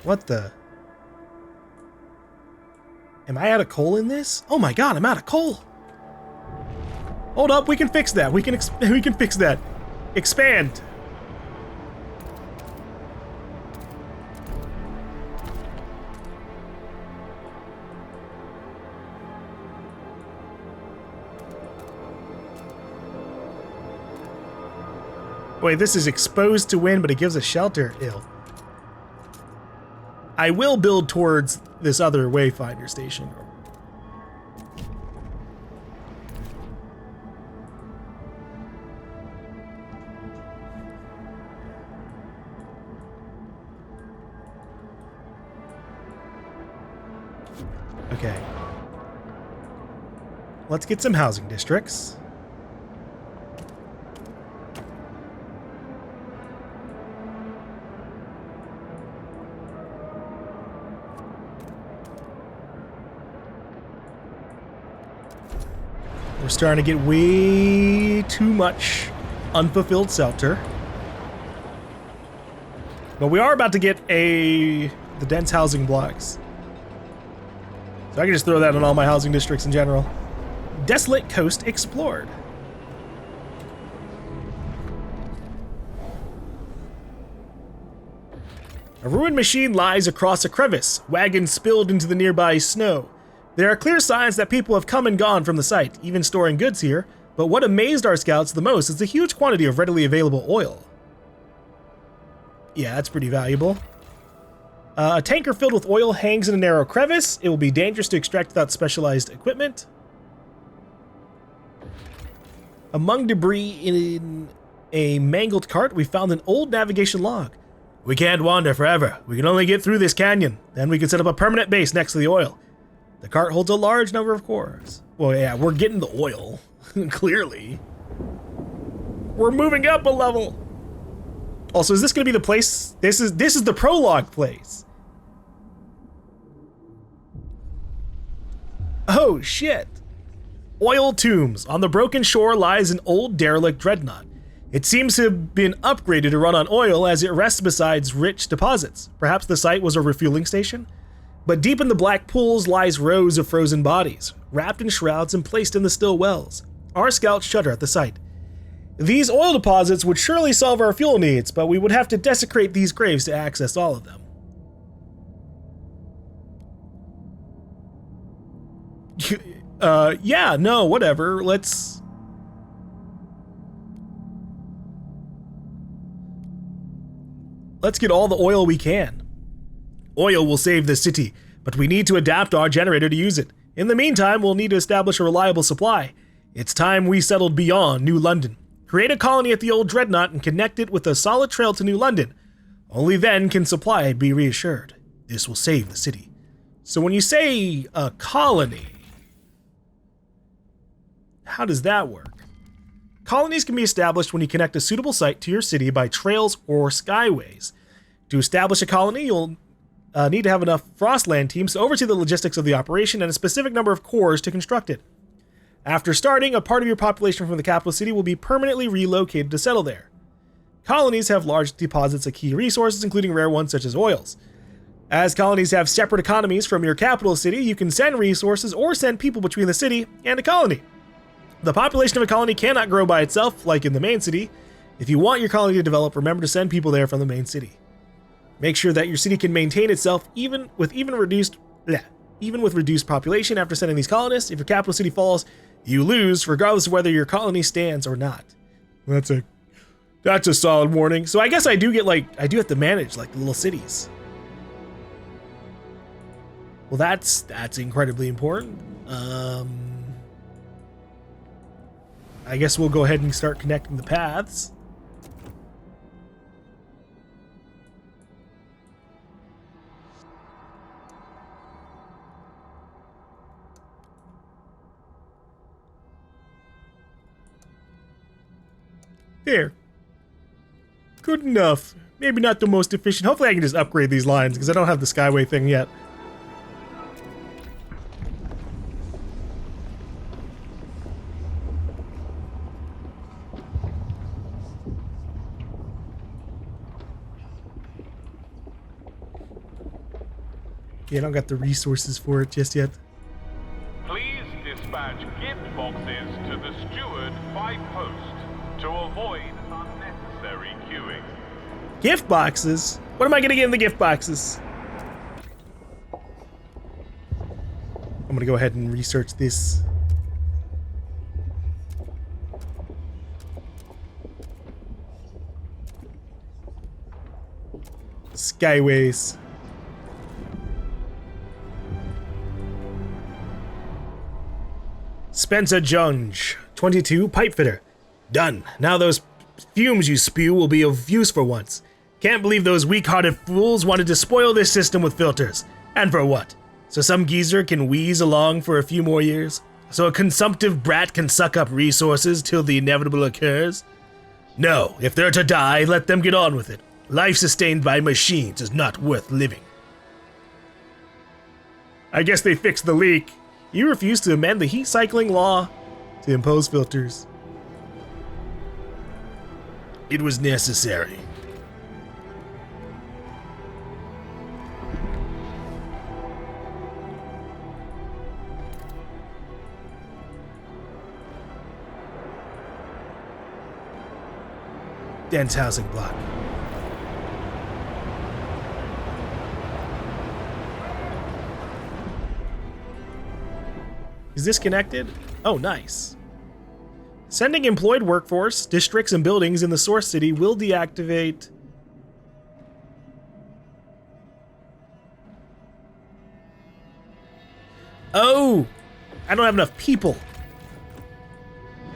What the? Am I out of coal in this? Oh my god, I'm out of coal. Hold up, we can fix that. We can fix that. Expand. Wait, this is exposed to wind, but it gives us shelter. Ew. I will build towards this other wayfinder station. Okay. Let's get some housing districts. We're starting to get way too much unfulfilled shelter. But we are about to get the dense housing blocks. So I can just throw that on all my housing districts in general. Desolate coast explored. A ruined machine lies across a crevice. Wagons spilled into the nearby snow. There are clear signs that people have come and gone from the site, even storing goods here, but what amazed our scouts the most is the huge quantity of readily available oil. Yeah, that's pretty valuable. A tanker filled with oil hangs in a narrow crevice. It will be dangerous to extract without specialized equipment. Among debris in a mangled cart, we found an old navigation log. We can't wander forever. We can only get through this canyon. Then we can set up a permanent base next to the oil. The cart holds a large number of cores. Well, yeah, we're getting the oil. Clearly. We're moving up a level. Also, is this going to be the place? This is the prologue place. Oh, shit. Oil tombs. On the broken shore lies an old derelict dreadnought. It seems to have been upgraded to run on oil as it rests beside rich deposits. Perhaps the site was a refueling station? But deep in the black pools lies rows of frozen bodies, wrapped in shrouds and placed in the still wells. Our scouts shudder at the sight. These oil deposits would surely solve our fuel needs, but we would have to desecrate these graves to access all of them. Yeah, no, whatever. Let's get all the oil we can. Oil will save the city, but we need to adapt our generator to use it. In the meantime, we'll need to establish a reliable supply. It's time we settled beyond New London. Create a colony at the old dreadnought and connect it with a solid trail to New London. Only then can supply be reassured. This will save the city. So when you say a colony, how does that work? Colonies can be established when you connect a suitable site to your city by trails or skyways. To establish a colony, you'll need to have enough Frostland teams to oversee the logistics of the operation and a specific number of cores to construct it. After starting, a part of your population from the capital city will be permanently relocated to settle there. Colonies have large deposits of key resources, including rare ones such as oils. As colonies have separate economies from your capital city, you can send resources or send people between the city and a colony. The population of a colony cannot grow by itself, like in the main city. If you want your colony to develop, remember to send people there from the main city. Make sure that your city can maintain itself even with reduced population after sending these colonists. If your capital city falls, you lose, regardless of whether your colony stands or not. That's a solid warning. So I guess I do have to manage like the little cities. Well, that's incredibly important. I guess we'll go ahead and start connecting the paths. There. Good enough. Maybe not the most efficient. Hopefully I can just upgrade these lines because I don't have the Skyway thing yet. Yeah, I don't got the resources for it just yet. Please dispatch gift boxes to the Steward by post to avoid unnecessary queuing. Gift boxes? What am I gonna get in the gift boxes? I'm gonna go ahead and research this. Skyways. Spencer Junge, 22, pipe fitter. Done. Now those fumes you spew will be of use for once. Can't believe those weak-hearted fools wanted to spoil this system with filters. And for what? So some geezer can wheeze along for a few more years? So a consumptive brat can suck up resources till the inevitable occurs? No, if they're to die, let them get on with it. Life sustained by machines is not worth living. I guess they fixed the leak. You refused to amend the heat cycling law to impose filters. It was necessary. Dense housing block. Is this connected? Oh, nice. Sending employed workforce, districts, and buildings in the source city will deactivate... Oh! I don't have enough people.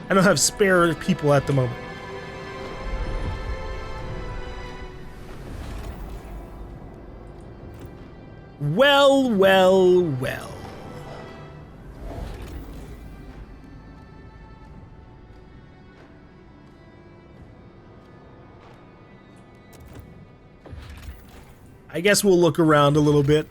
I don't have spare people at the moment. Well, well, well. I guess we'll look around a little bit.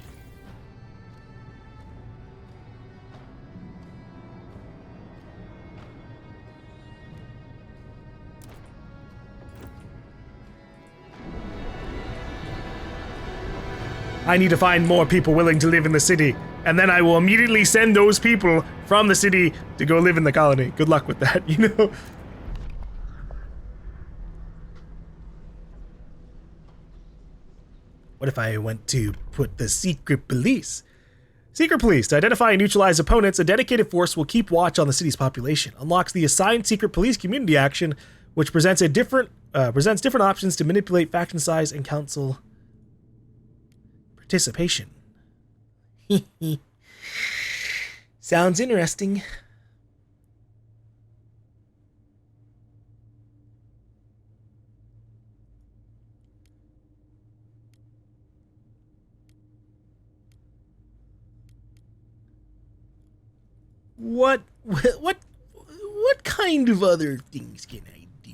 I need to find more people willing to live in the city, and then I will immediately send those people from the city to go live in the colony. Good luck with that, you know? What if I went to put the secret police? Secret police. To identify and neutralize opponents, a dedicated force will keep watch on the city's population. Unlocks the assigned secret police community action, which presents different options to manipulate faction size and council participation. Sounds interesting. What kind of other things can I do?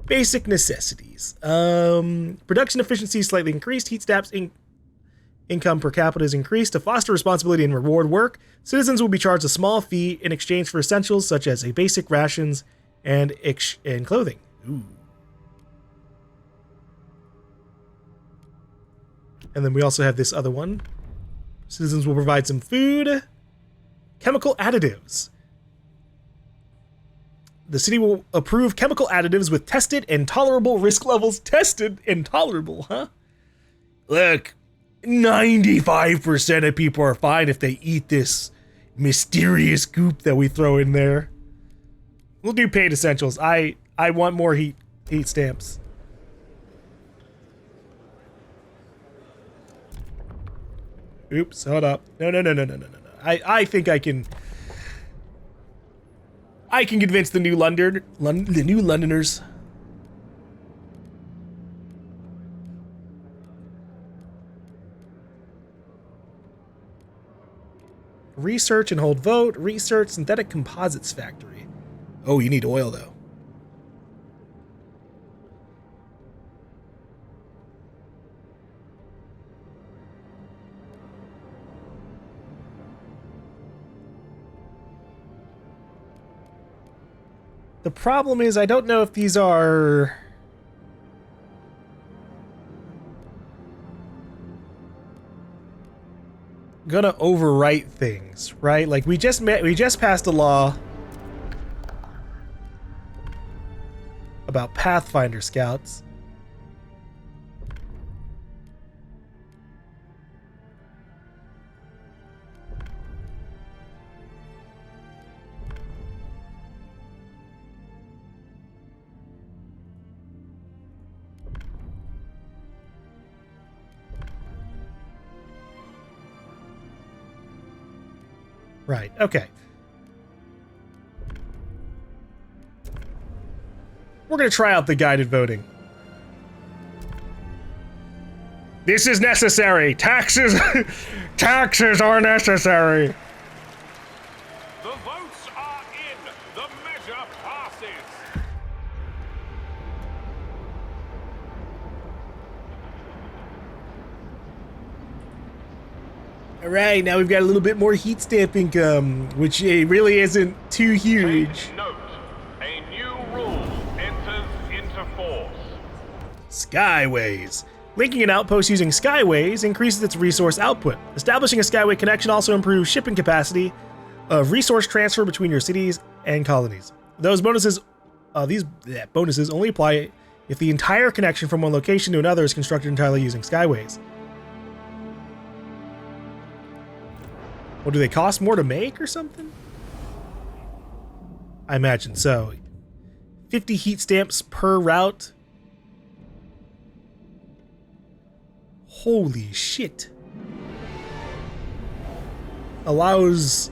Basic necessities. Production efficiency is slightly increased. Heat stamps income per capita is increased. To foster responsibility and reward work, citizens will be charged a small fee in exchange for essentials such as a basic rations and clothing. Ooh. And then we also have this other one. Citizens will provide some food. Chemical additives. The city will approve chemical additives with tested and tolerable risk levels. Tested and tolerable, huh? Look, 95% of people are fine if they eat this mysterious goop that we throw in there. We'll do paid essentials. I want more heat stamps. Oops, hold up. No. I think I can convince the new Londoners. Research and hold vote. Research synthetic composites factory. Oh, you need oil though. The problem is I don't know if these are... gonna overwrite things, right? Like we just passed a law about Pathfinder scouts. Right, okay. We're gonna try out the guided voting. This is necessary! Taxes taxes are necessary! The votes are in. The measure passes. Alright, now we've got a little bit more heat stamp income, which really isn't too huge. Take note. A new rule enters into force. Skyways. Linking an outpost using skyways increases its resource output. Establishing a skyway connection also improves shipping capacity of resource transfer between your cities and colonies. These bonuses only apply if the entire connection from one location to another is constructed entirely using skyways. Well, do they cost more to make or something? I imagine so. 50 heat stamps per route. Holy shit. Allows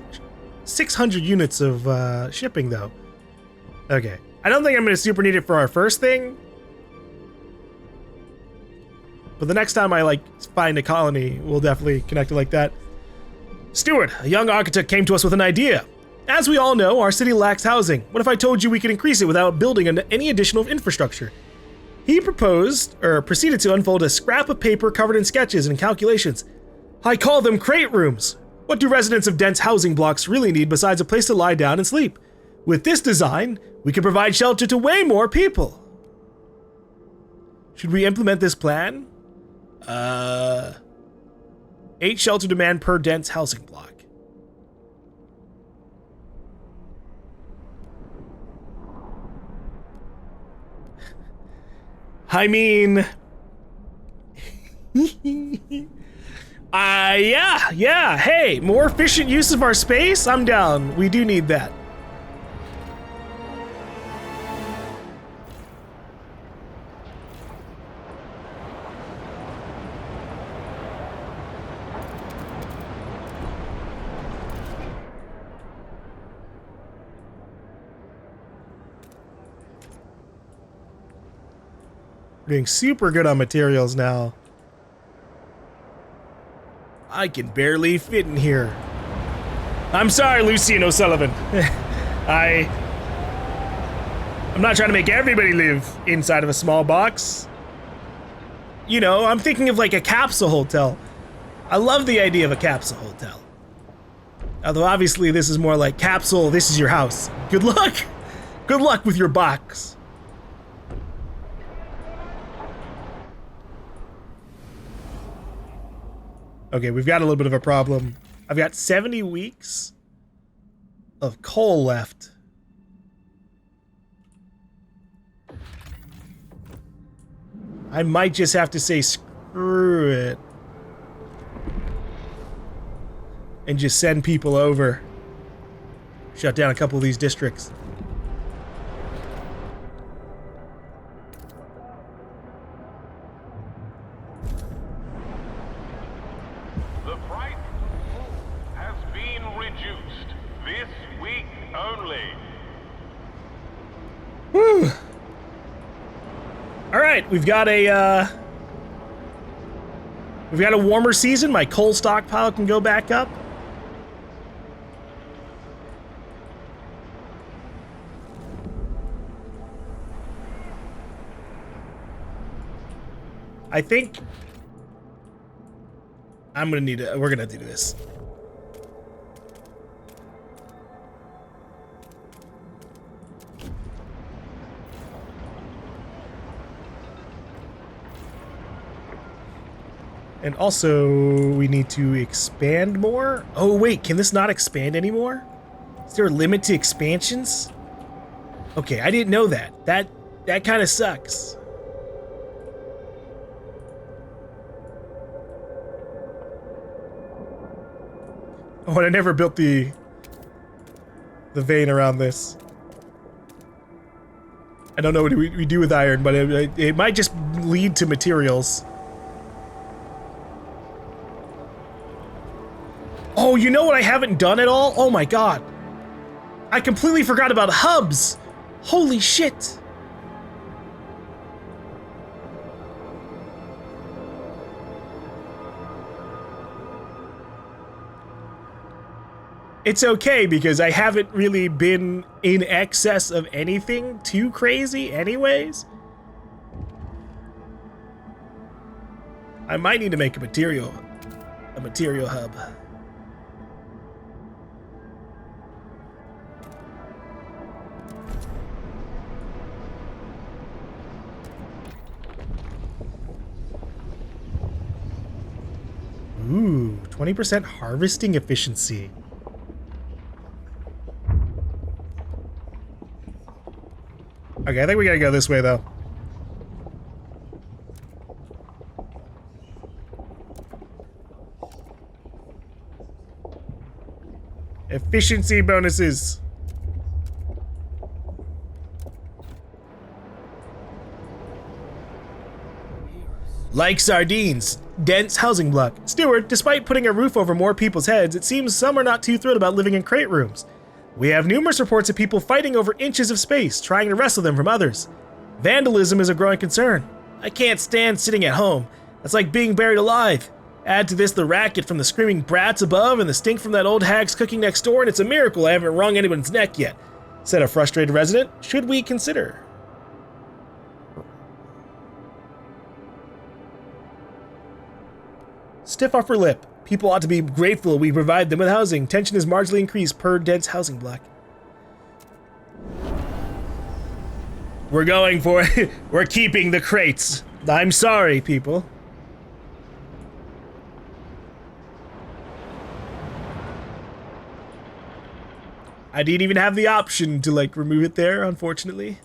600 units of shipping, though. Okay. I don't think I'm going to super need it for our first thing. But the next time I, find a colony, we'll definitely connect it like that. Steward, a young architect, came to us with an idea. As we all know, our city lacks housing. What if I told you we could increase it without building any additional infrastructure? He proceeded to unfold a scrap of paper covered in sketches and calculations. I call them crate rooms. What do residents of dense housing blocks really need besides a place to lie down and sleep? With this design, we can provide shelter to way more people. Should we implement this plan? 8 shelter demand per dense housing block. I mean, yeah, hey, more efficient use of our space? I'm down. We do need that. Being super good on materials now. I can barely fit in here. I'm sorry, Lucien O'Sullivan. I'm not trying to make everybody live inside of a small box. You know, I'm thinking of like a capsule hotel. I love the idea of a capsule hotel. Although obviously this is more like capsule, this is your house. Good luck. Good luck with your box. Okay, we've got a little bit of a problem. I've got 70 weeks of coal left. I might just have to say screw it. And just send people over. Shut down a couple of these districts. We've got a warmer season. My coal stockpile can go back up. I think we're gonna do this. And also, we need to expand more. Oh wait, can this not expand anymore? Is there a limit to expansions? Okay, I didn't know that. That kind of sucks. Oh, and I never built the vein around this. I don't know what we do with iron, but it might just lead to materials. Oh, you know what I haven't done at all? Oh my god. I completely forgot about hubs. Holy shit. It's okay because I haven't really been in excess of anything too crazy anyways. I might need to make a material hub. Ooh, 20% harvesting efficiency. Okay, I think we gotta go this way, though. Efficiency bonuses. Like sardines, dense housing block. Steward, despite putting a roof over more people's heads, it seems some are not too thrilled about living in crate rooms. We have numerous reports of people fighting over inches of space, trying to wrestle them from others. Vandalism is a growing concern. I can't stand sitting at home. That's like being buried alive. Add to this the racket from the screaming brats above and the stink from that old hag's cooking next door, and it's a miracle I haven't wrung anyone's neck yet, said a frustrated resident. Should we consider? Stiff upper lip. People ought to be grateful we provide them with housing. Tension is marginally increased per dense housing block. We're going for it. We're keeping the crates. I'm sorry, people. I didn't even have the option to, like, remove it there, unfortunately.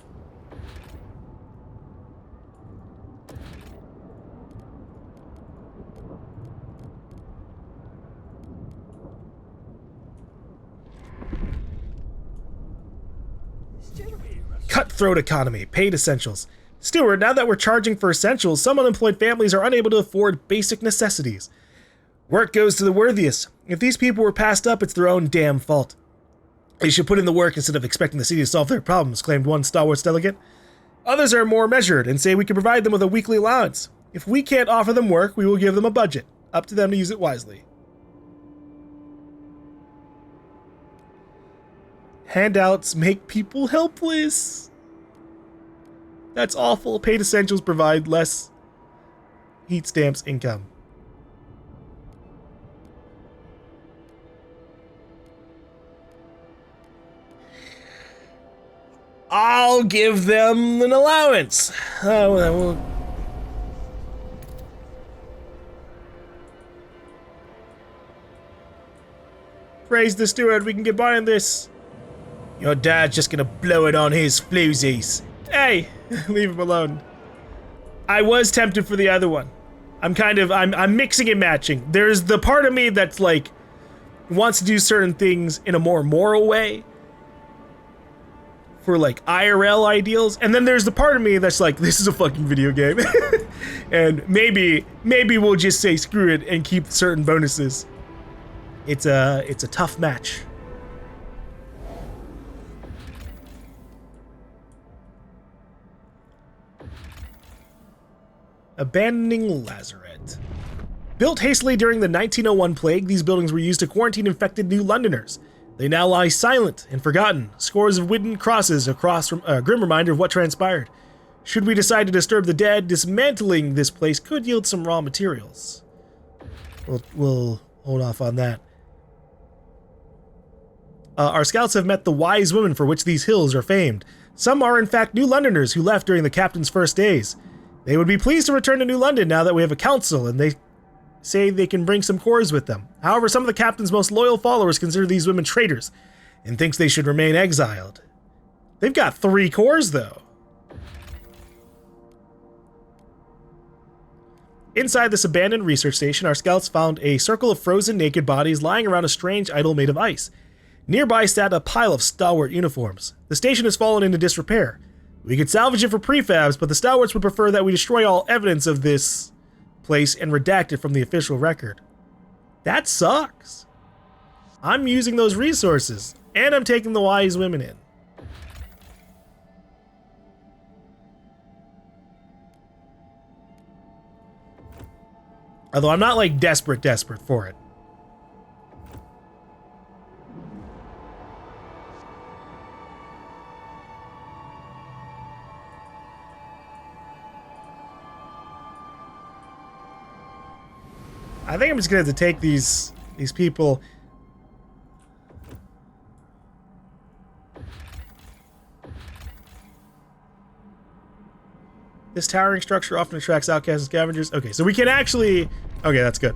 Cutthroat economy, paid essentials. Steward, now that we're charging for essentials, some unemployed families are unable to afford basic necessities. Work goes to the worthiest. If these people were passed up, it's their own damn fault. They should put in the work instead of expecting the city to solve their problems, claimed one stalwart delegate. Others are more measured and say we can provide them with a weekly allowance. If we can't offer them work, we will give them a budget. Up to them to use it wisely. Handouts make people helpless. That's awful. Paid essentials provide less heat stamps income. I'll give them an allowance. Oh, well. Praise the steward, we can get by on this. Your dad's just gonna blow it on his floozies. Hey, leave him alone. I was tempted for the other one. I'm mixing and matching. There's the part of me that's like, wants to do certain things in a more moral way. For like IRL ideals. And then there's the part of me that's like, this is a fucking video game. And maybe we'll just say screw it and keep certain bonuses. It's a tough match. Abandoning Lazaret. Built hastily during the 1901 plague, these buildings were used to quarantine infected New Londoners. They now lie silent and forgotten, scores of wooden crosses across from a grim reminder of what transpired. Should we decide to disturb the dead, dismantling this place could yield some raw materials. We'll hold off on that. Our scouts have met the wise women for which these hills are famed. Some are in fact New Londoners who left during the captain's first days. They would be pleased to return to New London now that we have a council, and they say they can bring some cores with them. However, some of the captain's most loyal followers consider these women traitors and thinks they should remain exiled. They've got 3 cores, though. Inside this abandoned research station, our scouts found a circle of frozen naked bodies lying around a strange idol made of ice. Nearby sat a pile of stalwart uniforms. The station has fallen into disrepair. We could salvage it for prefabs, but the stalwarts would prefer that we destroy all evidence of this place and redact it from the official record. That sucks. I'm using those resources, and I'm taking the wise women in. Although I'm not like desperate for it. I think I'm just gonna have to take these people. This towering structure often attracts outcasts and scavengers. Okay, so we can actually... Okay, that's good.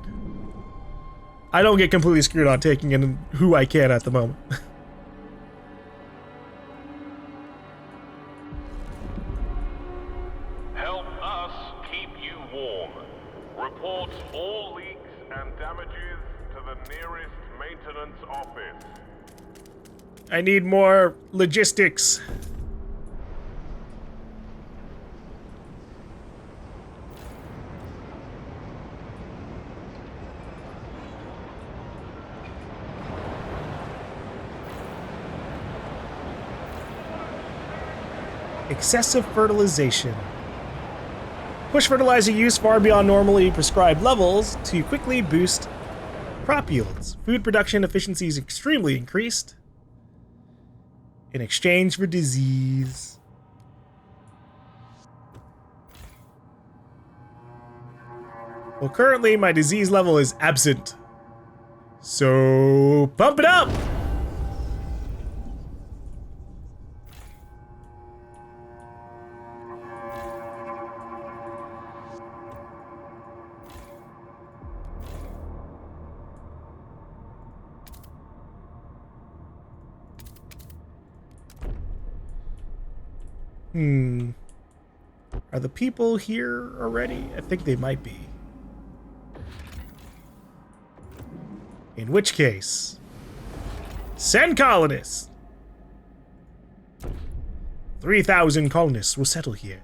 I don't get completely screwed on taking in who I can at the moment. Help us keep you warm. Report all leaks and damages to the nearest maintenance office. I need more logistics. Excessive fertilization. Push fertilizer use far beyond normally prescribed levels to quickly boost crop yields. Food production efficiency is extremely increased in exchange for disease. Well, currently my disease level is absent. So pump it up! Are the people here already? I think they might be. In which case, send colonists! 3,000 colonists will settle here.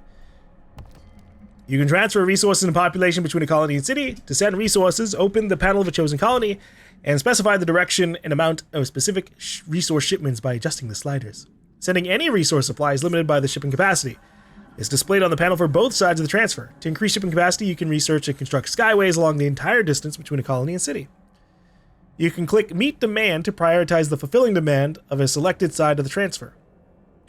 You can transfer resources and population between a colony and city. To send resources, open the panel of a chosen colony and specify the direction and amount of specific resource shipments by adjusting the sliders. Sending any resource supply is limited by the shipping capacity. It's displayed on the panel for both sides of the transfer. To increase shipping capacity, you can research and construct skyways along the entire distance between a colony and city. You can click Meet Demand to prioritize the fulfilling demand of a selected side of the transfer.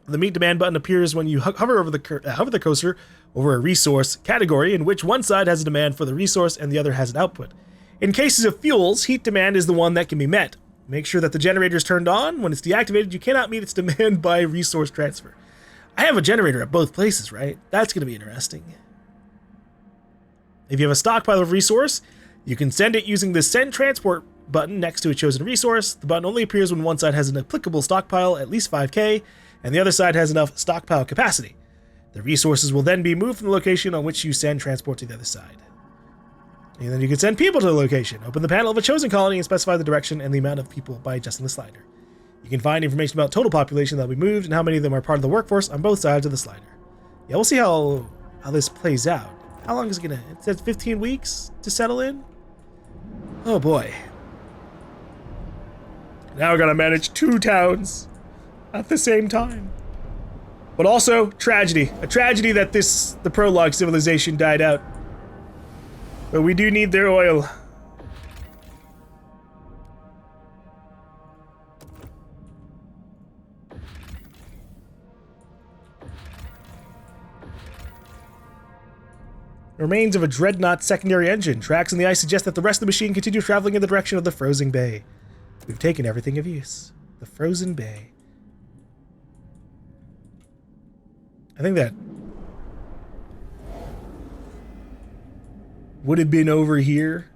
The Meet Demand button appears when you hover the cursor over a resource category in which one side has a demand for the resource and the other has an output. In cases of fuels, heat demand is the one that can be met. Make sure that the generator is turned on. When it's deactivated, you cannot meet its demand by resource transfer. I have a generator at both places, right? That's going to be interesting. If you have a stockpile of resource, you can send it using the Send Transport button next to a chosen resource. The button only appears when one side has an applicable stockpile, at least 5k, and the other side has enough stockpile capacity. The resources will then be moved from the location on which you send transport to the other side. And then you can send people to the location. Open the panel of a chosen colony and specify the direction and the amount of people by adjusting the slider. You can find information about total population that will be moved and how many of them are part of the workforce on both sides of the slider. Yeah, we'll see how this plays out. How long is it gonna... It says 15 weeks to settle in? Oh boy. Now I gotta manage 2 towns at the same time. But also, tragedy. A tragedy that the prologue civilization died out. But we do need their oil. Remains of a dreadnought secondary engine. Tracks in the ice suggest that the rest of the machine continues traveling in the direction of the frozen bay. We've taken everything of use. The frozen bay. I think that would have been over here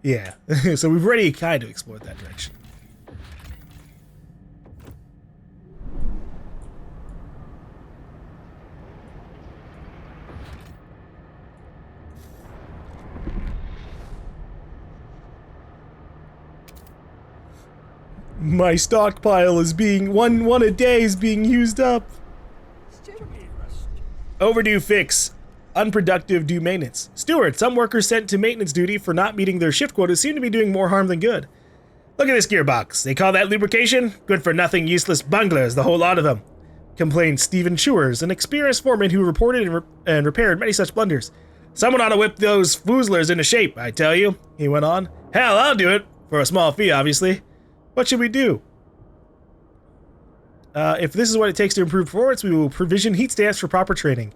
Yeah, so we've already kind of explored that direction. My stockpile is being one a day is being used up. Overdue fix. Unproductive due maintenance. Steward, some workers sent to maintenance duty for not meeting their shift quotas seem to be doing more harm than good. Look at this gearbox. They call that lubrication? Good for nothing, useless bunglers, the whole lot of them. Complained Stephen Schewers, an experienced foreman who reported and repaired many such blunders. Someone ought to whip those foozlers into shape, I tell you, he went on. Hell, I'll do it. For a small fee, obviously. What should we do? If this is what it takes to improve performance, we will provision heat stamps for proper training.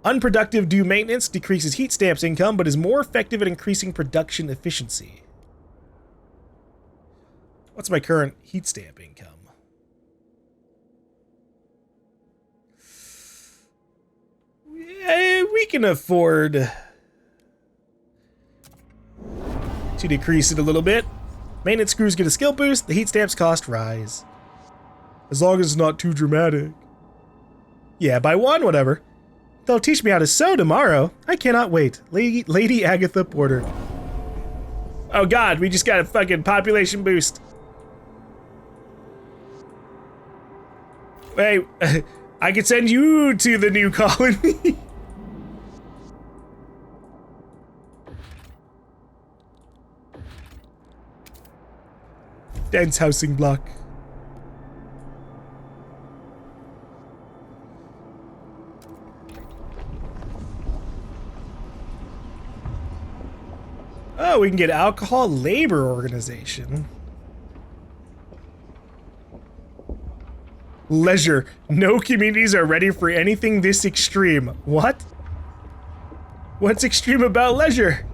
Unproductive due maintenance decreases heat stamps income, but is more effective at increasing production efficiency. What's my current heat stamp income? Yeah, we can afford to decrease it a little bit. Maintenance crews get a skill boost, the heat stamps cost rise. As long as it's not too dramatic. Yeah, by one, whatever. They'll teach me how to sew tomorrow. I cannot wait. Lady Agatha Porter. Oh god, we just got a fucking population boost. Wait, I could send you to the new colony. Dense housing block. Oh, we can get alcohol labor organization. Leisure. No communities are ready for anything this extreme. What? What's extreme about leisure?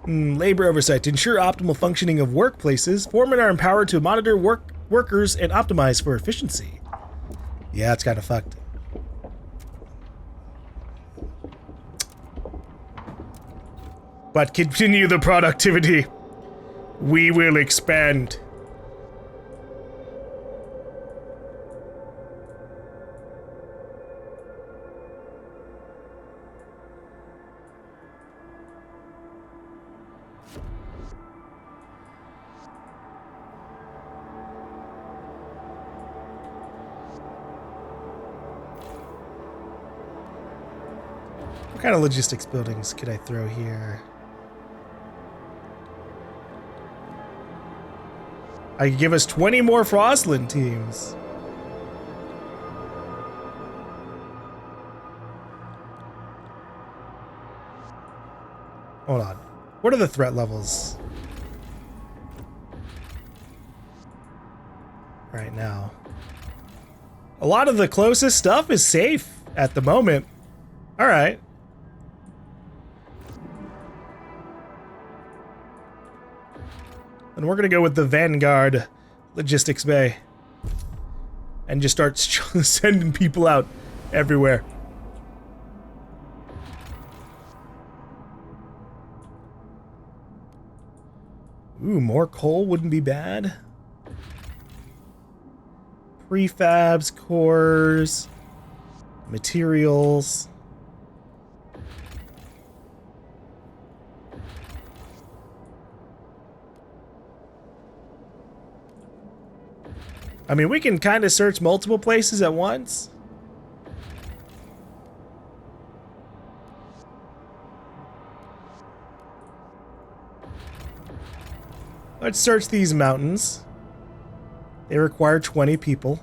Labor oversight. To ensure optimal functioning of workplaces, foremen are empowered to monitor workers and optimize for efficiency. Yeah, it's kind of fucked. But continue the productivity. We will expand. What kind of logistics buildings could I throw here? I could give us 20 more Frostland teams. Hold on. What are the threat levels right now? A lot of the closest stuff is safe at the moment. All right. And we're gonna go with the Vanguard Logistics Bay and just start sending people out everywhere. Ooh, more coal wouldn't be bad. Prefabs, cores, materials. I mean, we can kind of search multiple places at once. Let's search these mountains. They require 20 people.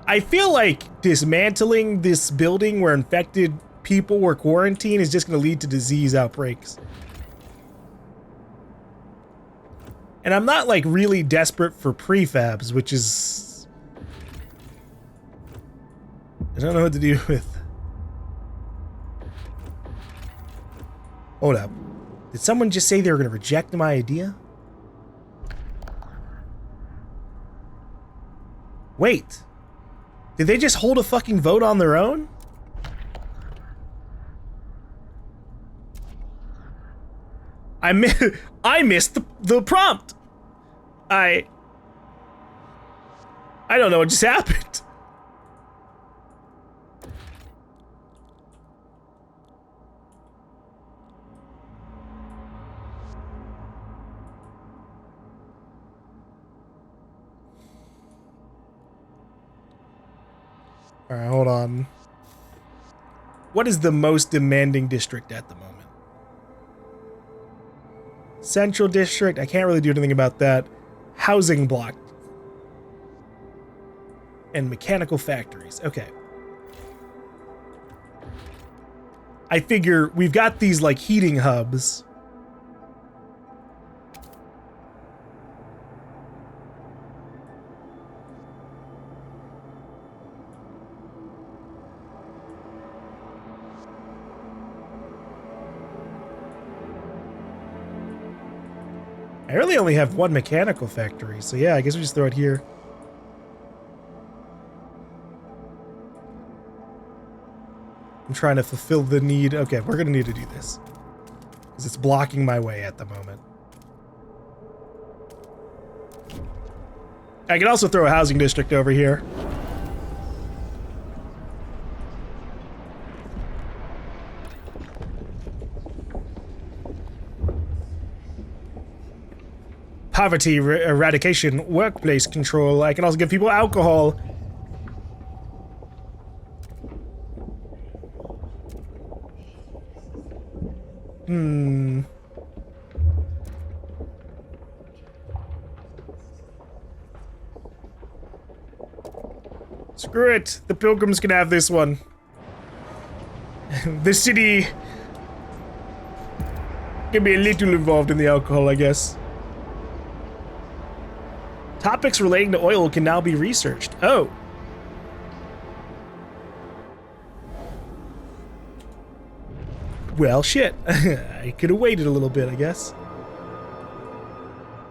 I feel like dismantling this building where infected people were quarantined is just going to lead to disease outbreaks. And I'm not like really desperate for prefabs, which is... I don't know what to do with Hold up. Did someone just say they were going to reject my idea? Wait. Did they just hold a fucking vote on their own? I missed the prompt. I don't know what just happened. All right, hold on. What is the most demanding district at the moment? Central district, I can't really do anything about that. Housing block. And mechanical factories, okay. I figure we've got these like heating hubs. I really only have one mechanical factory, so yeah, I guess we just throw it here. I'm trying to fulfill the need. Okay, we're gonna need to do this. Because it's blocking my way at the moment. I can also throw a housing district over here. Poverty eradication, workplace control. I can also give people alcohol. Screw it. The pilgrims can have this one. The city can be a little involved in the alcohol, I guess. Topics relating to oil can now be researched. Oh. Well, shit. I could have waited a little bit, I guess.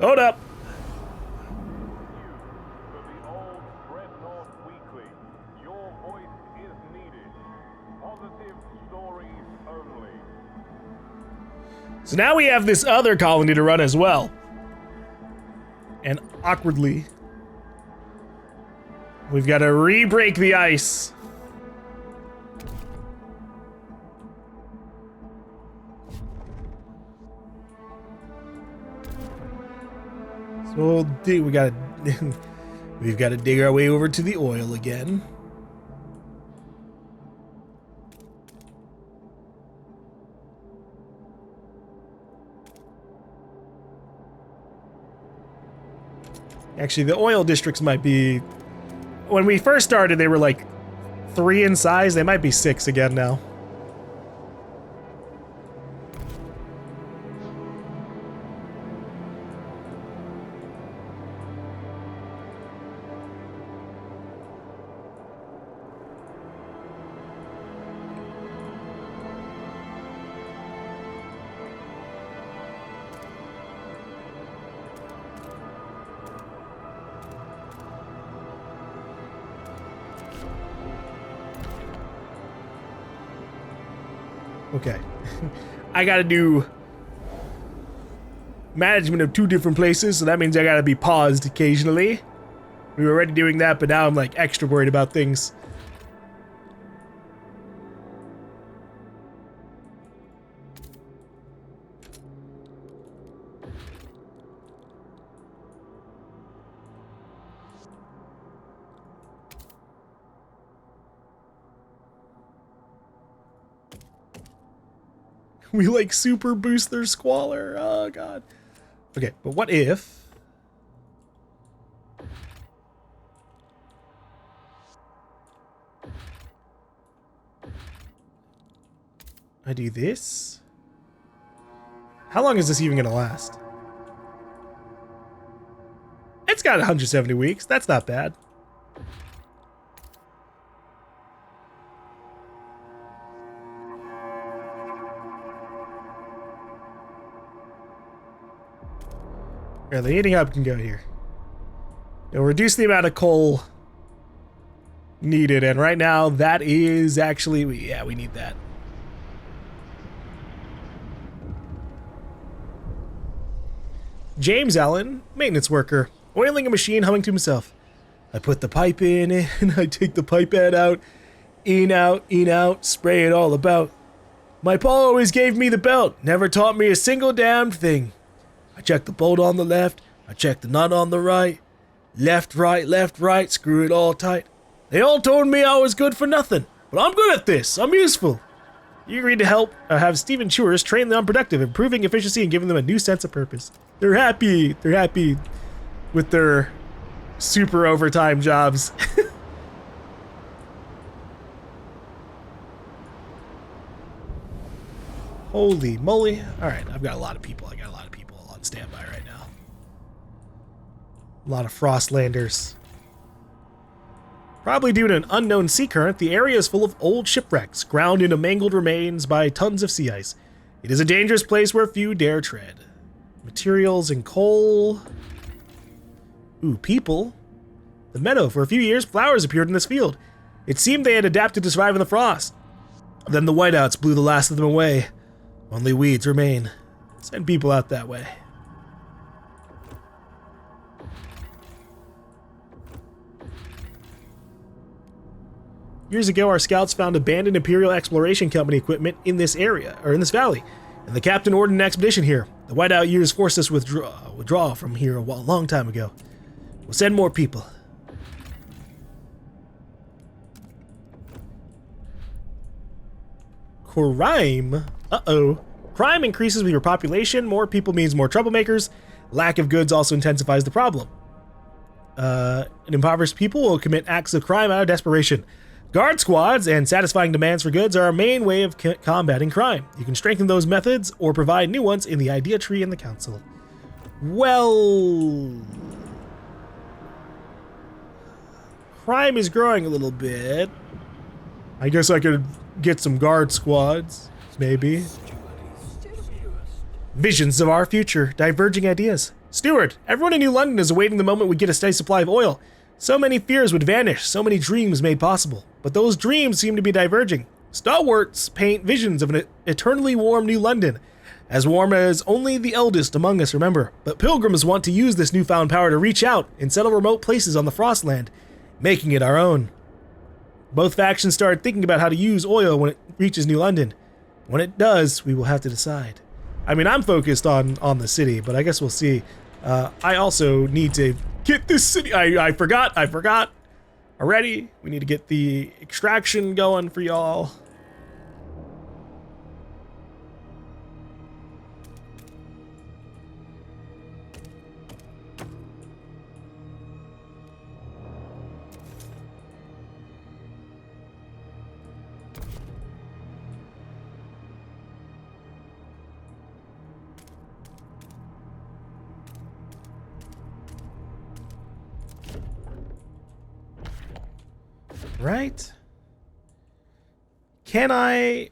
Hold up. So now we have this other colony to run as well. And awkwardly, we've got to re-break the ice. So we gotta we've got to dig our way over to the oil again. Actually, the oil districts might be... When we first started, they were like 3 in size. They might be 6 again now. Okay. I gotta do management of 2 different places, so that means I gotta be paused occasionally. We were already doing that, but now I'm like extra worried about things. We like super boost their squalor. Oh god. Okay, but what if I do this? How long is this even gonna last? It's got 170 weeks. That's not bad. Yeah, the heating hub can go here. It'll reduce the amount of coal needed, and right now that is actually, we need that. James Allen, maintenance worker, oiling a machine, humming to himself. I put the pipe in and I take the pipe head out, in out, spray it all about. My pa always gave me the belt, never taught me a single damn thing. I check the bolt on the left, I check the nut on the right. Left, right, screw it all tight. They all told me I was good for nothing, but I'm good at this, I'm useful. You agreed to help have Stephen Chewers train the unproductive, improving efficiency and giving them a new sense of purpose. They're happy with their super overtime jobs. Holy moly. Alright, I've got a lot of people. I got a lot of people on standby right now. A lot of Frostlanders. Probably due to an unknown sea current, the area is full of old shipwrecks, ground into mangled remains by tons of sea ice. It is a dangerous place where few dare tread. Materials and coal. Ooh, people. The meadow. For a few years, flowers appeared in this field. It seemed they had adapted to survive in the frost. Then the whiteouts blew the last of them away. Only weeds remain. Send people out that way. Years ago, our scouts found abandoned Imperial Exploration Company equipment in this area, or in this valley, and the captain ordered an expedition here. The whiteout years forced us to withdraw from here a long time ago. We'll send more people. Crime? Uh-oh. Crime increases with your population. More people means more troublemakers. Lack of goods also intensifies the problem. An impoverished people will commit acts of crime out of desperation. Guard squads and satisfying demands for goods are our main way of combating crime. You can strengthen those methods or provide new ones in the idea tree in the council. Well... crime is growing a little bit. I guess I could get some guard squads, maybe. Visions of our future, diverging ideas. Steward, everyone in New London is awaiting the moment we get a steady supply of oil. So many fears would vanish, so many dreams made possible. But those dreams seem to be diverging. Stalwarts paint visions of an eternally warm New London. As warm as only the eldest among us remember. But pilgrims want to use this newfound power to reach out and settle remote places on the Frostland, making it our own. Both factions started thinking about how to use oil when it reaches New London. When it does, we will have to decide. I mean, I'm focused on the city, but I guess we'll see. I also need to get this city. I forgot already. We need to get the extraction going for y'all. Right? Can I...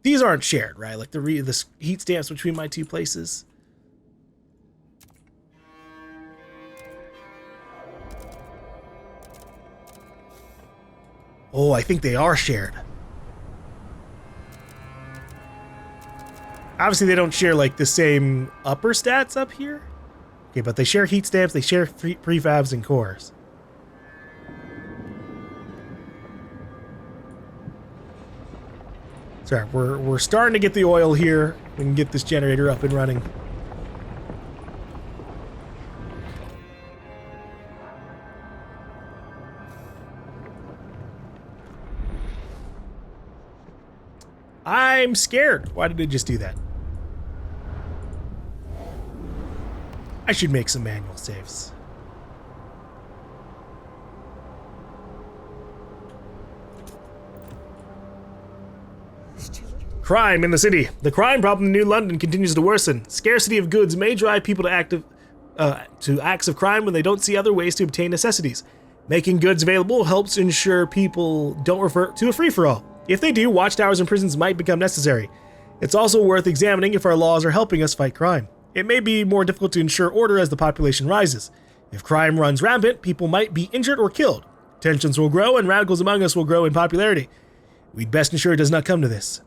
these aren't shared, right? Like the heat stamps between my two places. Oh, I think they are shared. Obviously, they don't share like the same upper stats up here. Okay, but they share heat stamps, they share prefabs and cores. Sorry, we're starting to get the oil here. We can get this generator up and running. I'm scared. Why did it just do that? I should make some manual saves. Crime in the city. The crime problem in New London continues to worsen. Scarcity of goods may drive people to acts of crime when they don't see other ways to obtain necessities. Making goods available helps ensure people don't revert to a free-for-all. If they do, watchtowers and prisons might become necessary. It's also worth examining if our laws are helping us fight crime. It may be more difficult to ensure order as the population rises. If crime runs rampant, people might be injured or killed. Tensions will grow and radicals among us will grow in popularity. We'd best ensure it does not come to this.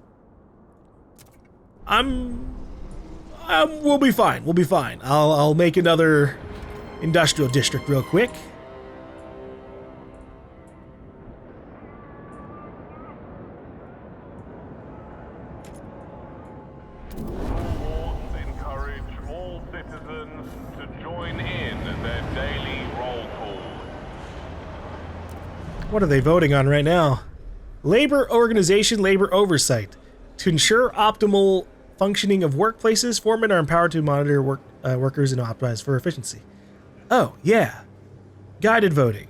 We'll be fine. We'll be fine. I'll make another industrial district real quick. Encourage all citizens to join in their daily roll call. What are they voting on right now? Labor organization, labor oversight. To ensure optimal functioning of workplaces, foremen are empowered to monitor workers and optimize for efficiency. Oh, yeah. Guided voting.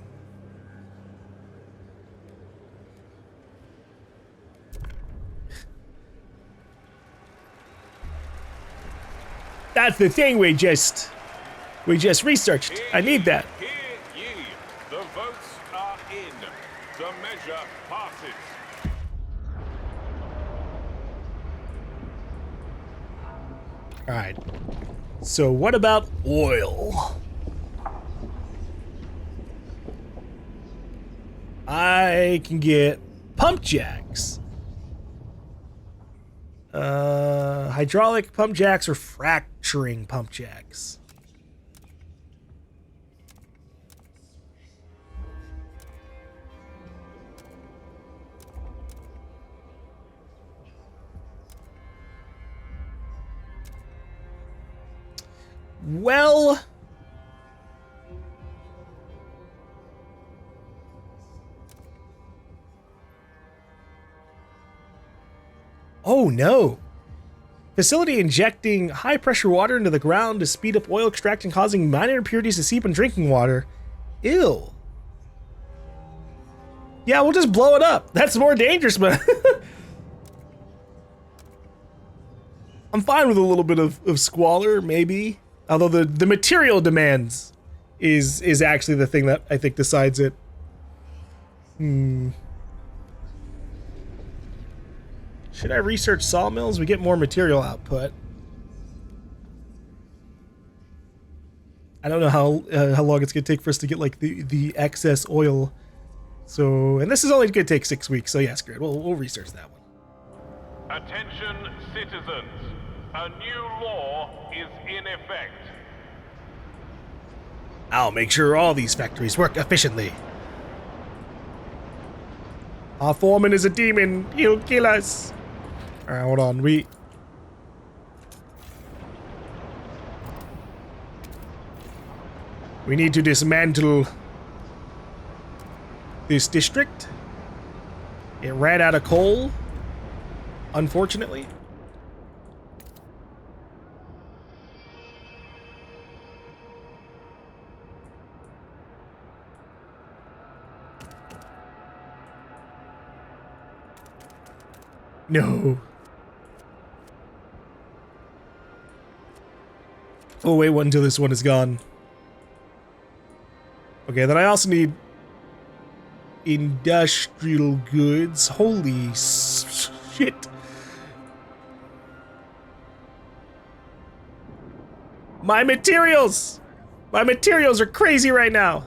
That's the thing we just researched. I need that. Hear ye. The votes are in. The measure passes. All right. So what about oil? I can get pump jacks. Hydraulic pump jacks or fracturing pump jacks. Well, oh no. Facility injecting high pressure water into the ground to speed up oil extraction, causing minor impurities to seep in drinking water. Ew. Yeah, we'll just blow it up. That's more dangerous, but I'm fine with a little bit of squalor, maybe. Although the material demands is actually the thing that I think decides it. Should I research sawmills? We get more material output. I don't know how long it's gonna take for us to get like the excess oil. So, and this is only gonna take 6 weeks. So yes, great. We'll research that one. Attention, citizens. A new law is in effect. I'll make sure all these factories work efficiently. Our foreman is a demon. He'll kill us. All right, hold on. We need to dismantle this district. It ran out of coal, unfortunately. No. Oh, wait one until this one is gone. Okay, then I also need industrial goods. Holy shit. My materials! My materials are crazy right now.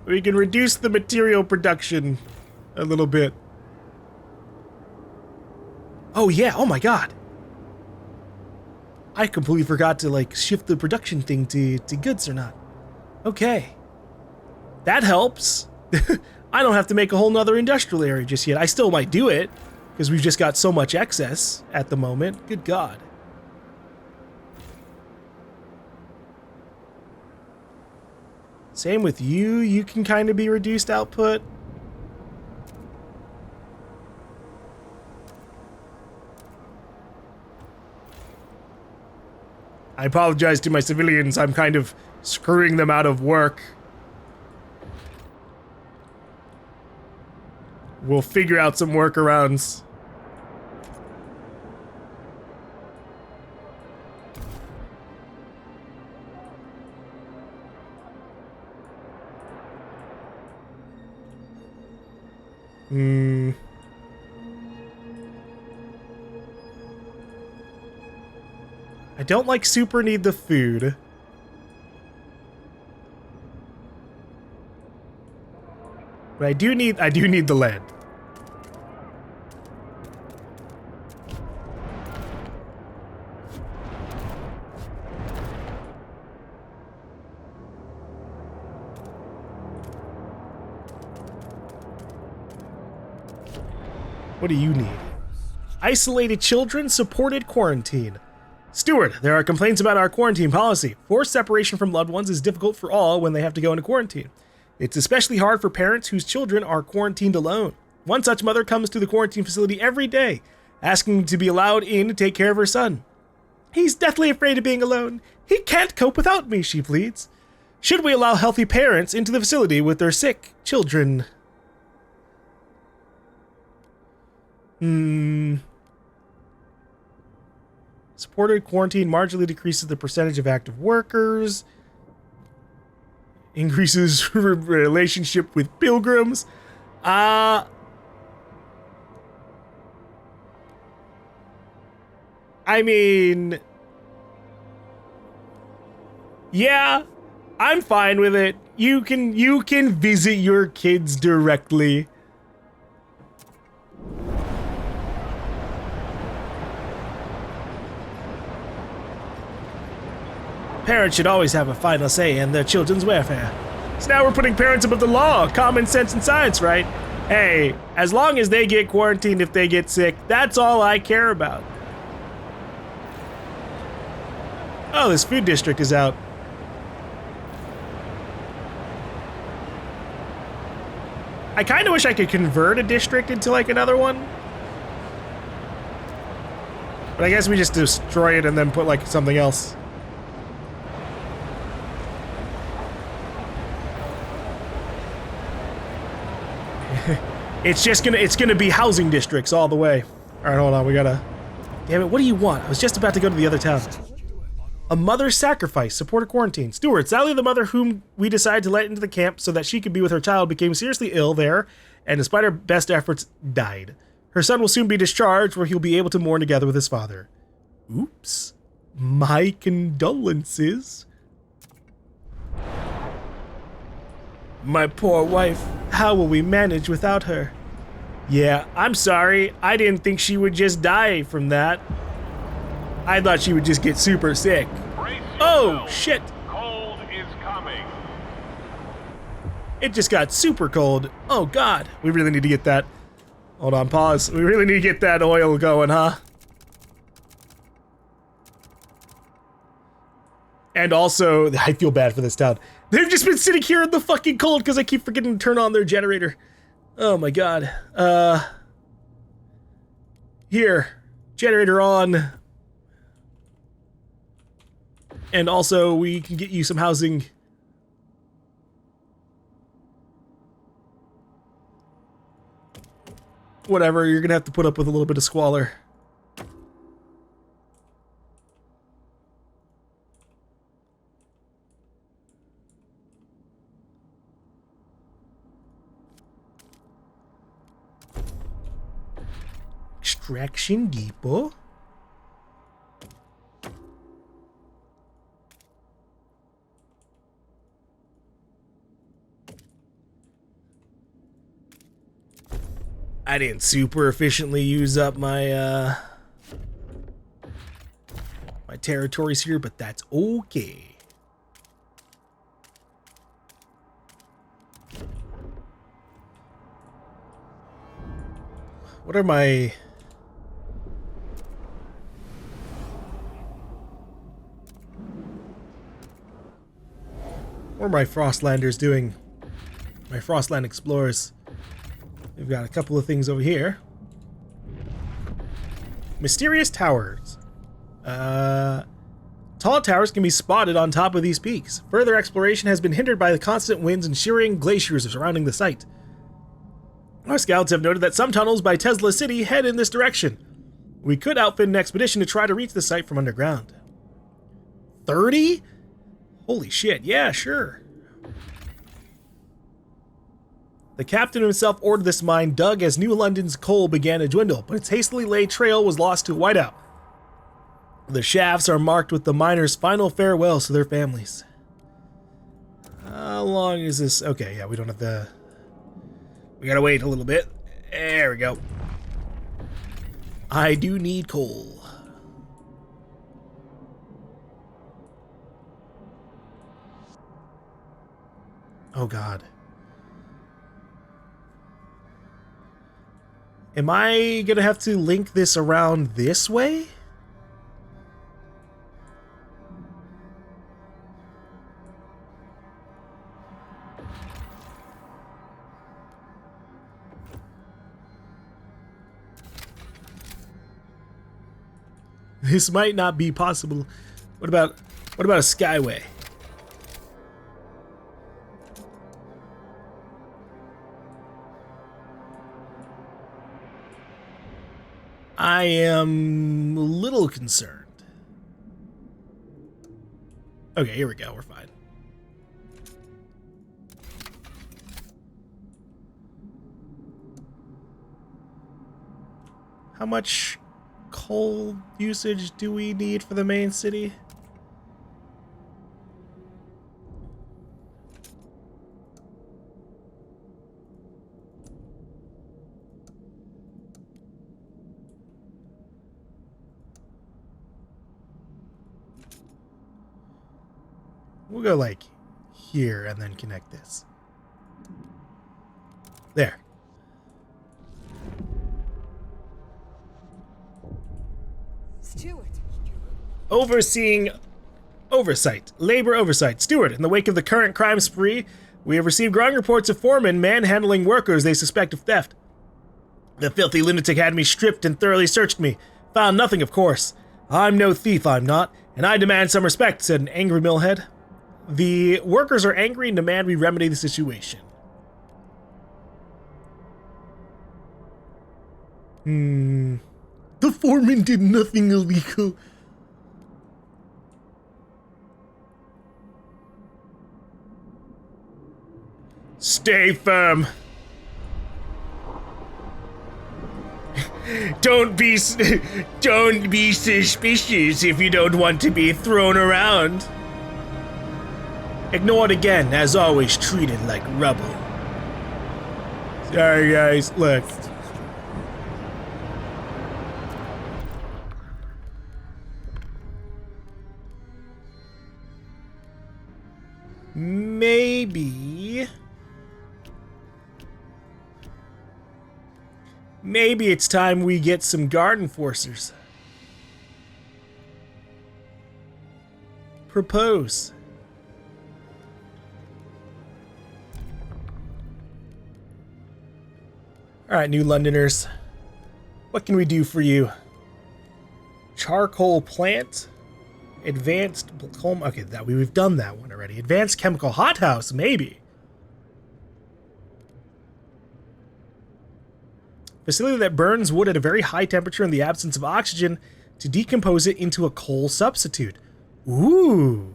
We can reduce the material production a little bit. Oh yeah, oh my god. I completely forgot to like shift the production thing to goods or not. Okay. That helps. I don't have to make a whole nother industrial area just yet. I still might do it, because we've just got so much excess at the moment. Good god. Same with you. You can kind of be reduced output. I apologize to my civilians. I'm kind of screwing them out of work. We'll figure out some workarounds. I don't like super need the food. But I do need the land. What do you need? Isolated children supported quarantine. Steward, there are complaints about our quarantine policy. Forced separation from loved ones is difficult for all when they have to go into quarantine. It's especially hard for parents whose children are quarantined alone. One such mother comes to the quarantine facility every day, asking to be allowed in to take care of her son. He's deathly afraid of being alone. He can't cope without me, she pleads. Should we allow healthy parents into the facility with their sick children? Supported quarantine marginally decreases the percentage of active workers. Increases relationship with pilgrims. I mean, yeah, I'm fine with it. You can visit your kids directly. Parents should always have a final say in their children's welfare. So now we're putting parents above the law, common sense and science, right? Hey, as long as they get quarantined if they get sick, that's all I care about. Oh, this food district is out. I kind of wish I could convert a district into like another one. But I guess we just destroy it and then put like something else. It's gonna be housing districts all the way. All right, hold on, we gotta. Damn it! What do you want? I was just about to go to the other town. A mother's sacrifice. Support a quarantine. Steward, Sally, the mother whom we decided to let into the camp so that she could be with her child, became seriously ill there, and despite her best efforts, died. Her son will soon be discharged, where he'll be able to mourn together with his father. Oops. My condolences. My poor wife. How will we manage without her? Yeah, I'm sorry. I didn't think she would just die from that. I thought she would just get super sick. Oh, shit. Cold is coming. It just got super cold. Oh, God. We really need to get that. Hold on, pause. We really need to get that oil going, huh? And also, I feel bad for this town. They've just been sitting here in the fucking cold because I keep forgetting to turn on their generator. Oh my god. Here. Generator on. And also, we can get you some housing. Whatever, you're gonna have to put up with a little bit of squalor. Extraction depot. I didn't super efficiently use up my my territories here, but that's okay. What are my... What are my Frostlanders doing? My Frostland Explorers. We've got a couple of things over here. Mysterious towers. Tall towers can be spotted on top of these peaks. Further exploration has been hindered by the constant winds and shearing glaciers surrounding the site. Our scouts have noted that some tunnels by Tesla City head in this direction. We could outfit an expedition to try to reach the site from underground. 30? Holy shit, yeah, sure. The captain himself ordered this mine dug as New London's coal began to dwindle, but its hastily laid trail was lost to whiteout. The shafts are marked with the miners' final farewells to their families. How long is this? Okay, yeah, we don't have the... We gotta wait a little bit. There we go. I do need coal. Oh, God. Am I gonna have to link this around this way? This might not be possible. What about a skyway? I am a little concerned. Okay, here we go. We're fine. How much coal usage do we need for the main city? We'll go like here and then connect this. There. Steward. Overseeing oversight. Labor oversight. Steward, in the wake of the current crime spree, we have received growing reports of foremen manhandling workers they suspect of theft. The filthy lunatic had me stripped and thoroughly searched me. Found nothing, of course. I'm no thief, I'm not, and I demand some respect, said an angry millhead. The workers are angry and demand we remedy the situation. The foreman did nothing illegal. Stay firm. Don't be suspicious if you don't want to be thrown around. Ignored again, as always treated like rubble. Sorry guys, look. Maybe it's time we get some guard enforcers. Propose. Alright, New Londoners. What can we do for you? Charcoal plant? Advanced... Okay, we've done that one already. Advanced chemical hothouse, maybe. Facility that burns wood at a very high temperature in the absence of oxygen to decompose it into a coal substitute. Ooh.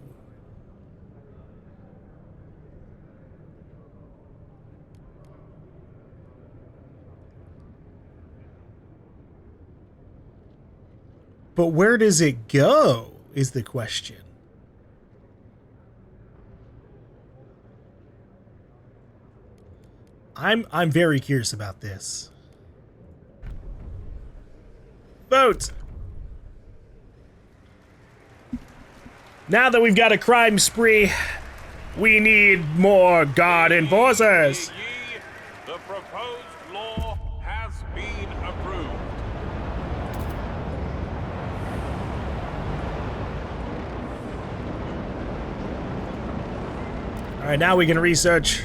But where does it go, is the question. I'm very curious about this. Vote! Now that we've got a crime spree, we need more guard enforcers. The proposed law has been approved. Alright, now we can research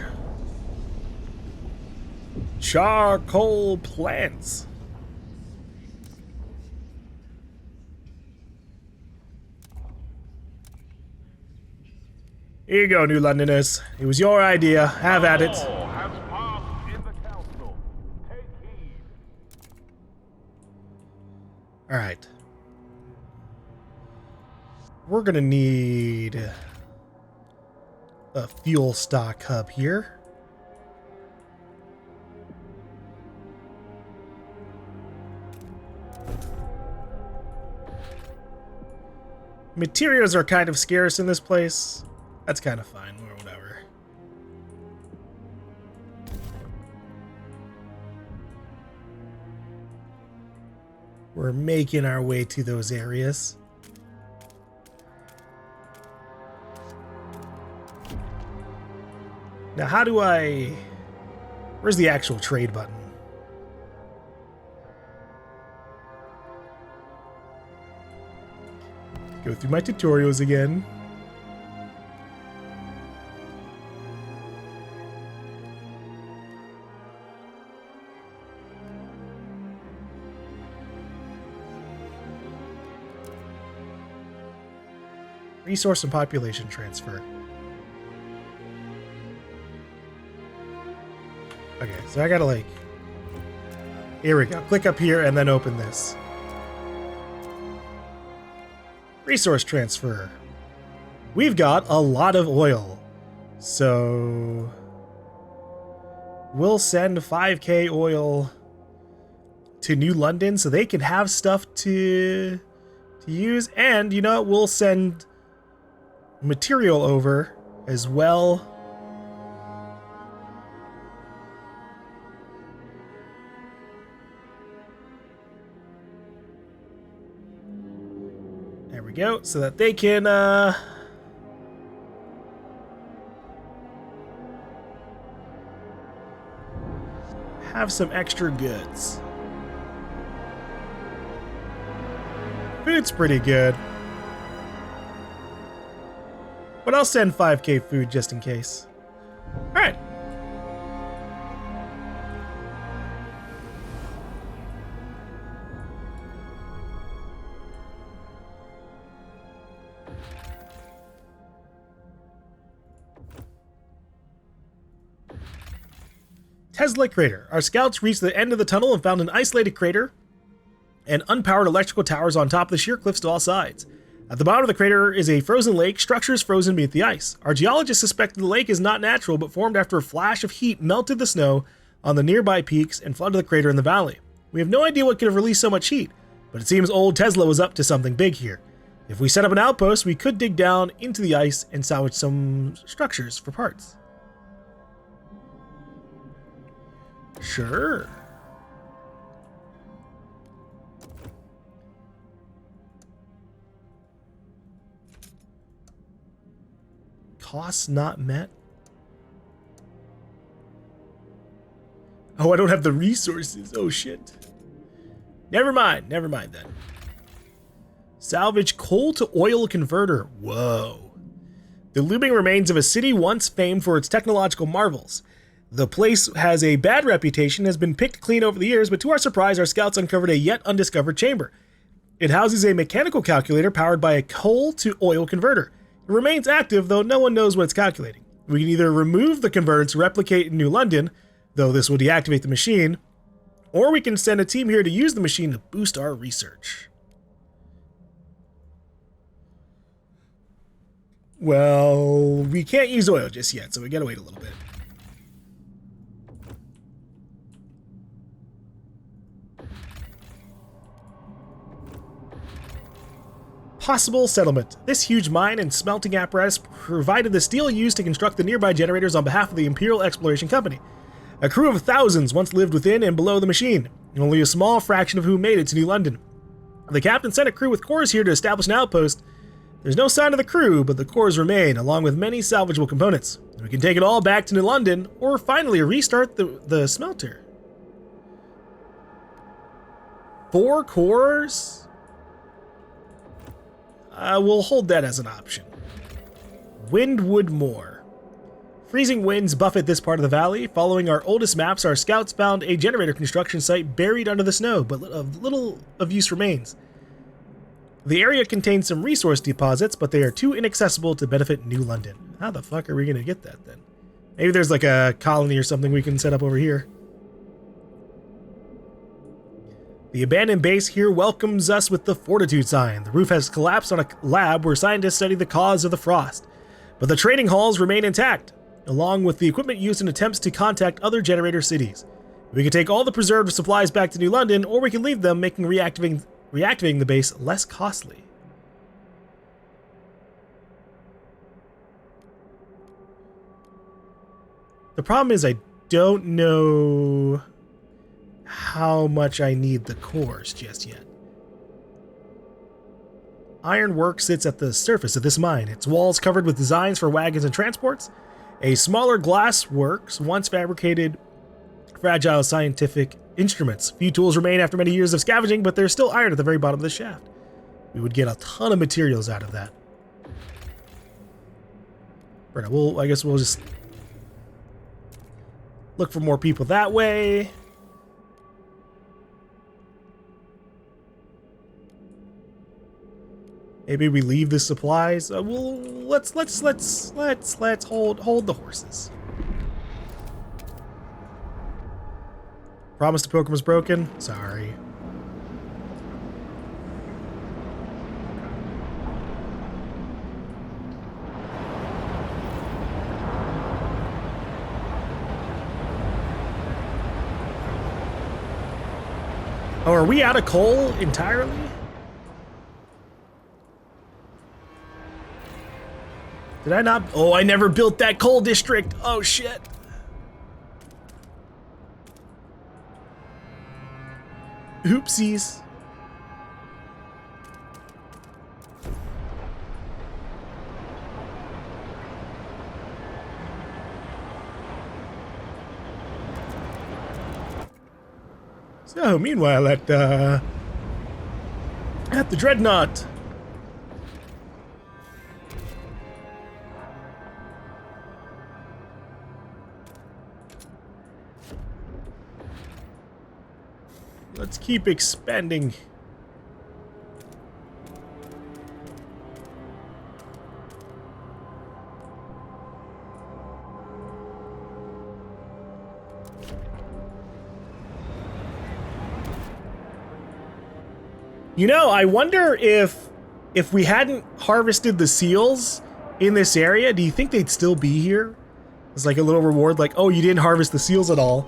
charcoal plants. Here you go, New Londoners. It was your idea. Have at it. Law has passed in the council. Take heed. Alright. We're gonna need a fuel stock hub here. Materials are kind of scarce in this place. That's kind of fine, or whatever. We're making our way to those areas. Now, how do I... Where's the actual trade button? Go through my tutorials again. Resource and population transfer. Okay, so I gotta like... Here we go. Click up here and then open this. Resource transfer. We've got a lot of oil. So... We'll send 5k oil to New London so they can have stuff to use. And, you know what? We'll send material over as well. There we go, so that they can have some extra goods. Food's pretty good. But I'll send 5k food just in case. Alright. Tesla crater. Our scouts reached the end of the tunnel and found an isolated crater and unpowered electrical towers on top of the sheer cliffs to all sides. At the bottom of the crater is a frozen lake, structures frozen beneath the ice. Our geologists suspect the lake is not natural, but formed after a flash of heat melted the snow on the nearby peaks and flooded the crater in the valley. We have no idea what could have released so much heat, but it seems old Tesla was up to something big here. If we set up an outpost, we could dig down into the ice and salvage some structures for parts. Sure. Costs not met. Oh, I don't have the resources. Oh, shit. Never mind then. Salvage coal to oil converter. Whoa. The looming remains of a city once famed for its technological marvels. The place has a bad reputation, has been picked clean over the years, but to our surprise, our scouts uncovered a yet undiscovered chamber. It houses a mechanical calculator powered by a coal to oil converter. It remains active, though no one knows what it's calculating. We can either remove the converter to replicate in New London, though this will deactivate the machine, or we can send a team here to use the machine to boost our research. Well, we can't use oil just yet, so we gotta wait a little bit. Possible settlement. This huge mine and smelting apparatus provided the steel used to construct the nearby generators on behalf of the Imperial Exploration Company. A crew of thousands once lived within and below the machine, only a small fraction of whom made it to New London. The captain sent a crew with cores here to establish an outpost. There's no sign of the crew, but the cores remain, along with many salvageable components. We can take it all back to New London, or finally restart the smelter. 4 cores? We'll hold that as an option. Windwood Moor. Freezing winds buffet this part of the valley. Following our oldest maps, our scouts found a generator construction site buried under the snow, but little of use remains. The area contains some resource deposits, but they are too inaccessible to benefit New London. How the fuck are we going to get that then? Maybe there's like a colony or something we can set up over here. The abandoned base here welcomes us with the Fortitude sign. The roof has collapsed on a lab where scientists study the cause of the frost. But the trading halls remain intact, along with the equipment used in attempts to contact other generator cities. We can take all the preserved supplies back to New London, or we can leave them, making reactivating the base less costly. The problem is I don't know how much I need the cores just yet. Ironwork sits at the surface of this mine, its walls covered with designs for wagons and transports. A smaller glass works once fabricated fragile scientific instruments. Few tools remain after many years of scavenging, but there's still iron at the very bottom of the shaft. We would get a ton of materials out of that. Right, I guess we'll just look for more people that way. Maybe we leave the supplies. Well, let's hold the horses. Promise to Pokemon was broken. Sorry. Oh, are we out of coal entirely? Did I not? Oh, I never built that coal district. Oh, shit. Oopsies. So, meanwhile, at the Dreadnought. Let's keep expanding. You know, I wonder if we hadn't harvested the seals in this area, do you think they'd still be here? It's like a little reward, like, oh, you didn't harvest the seals at all.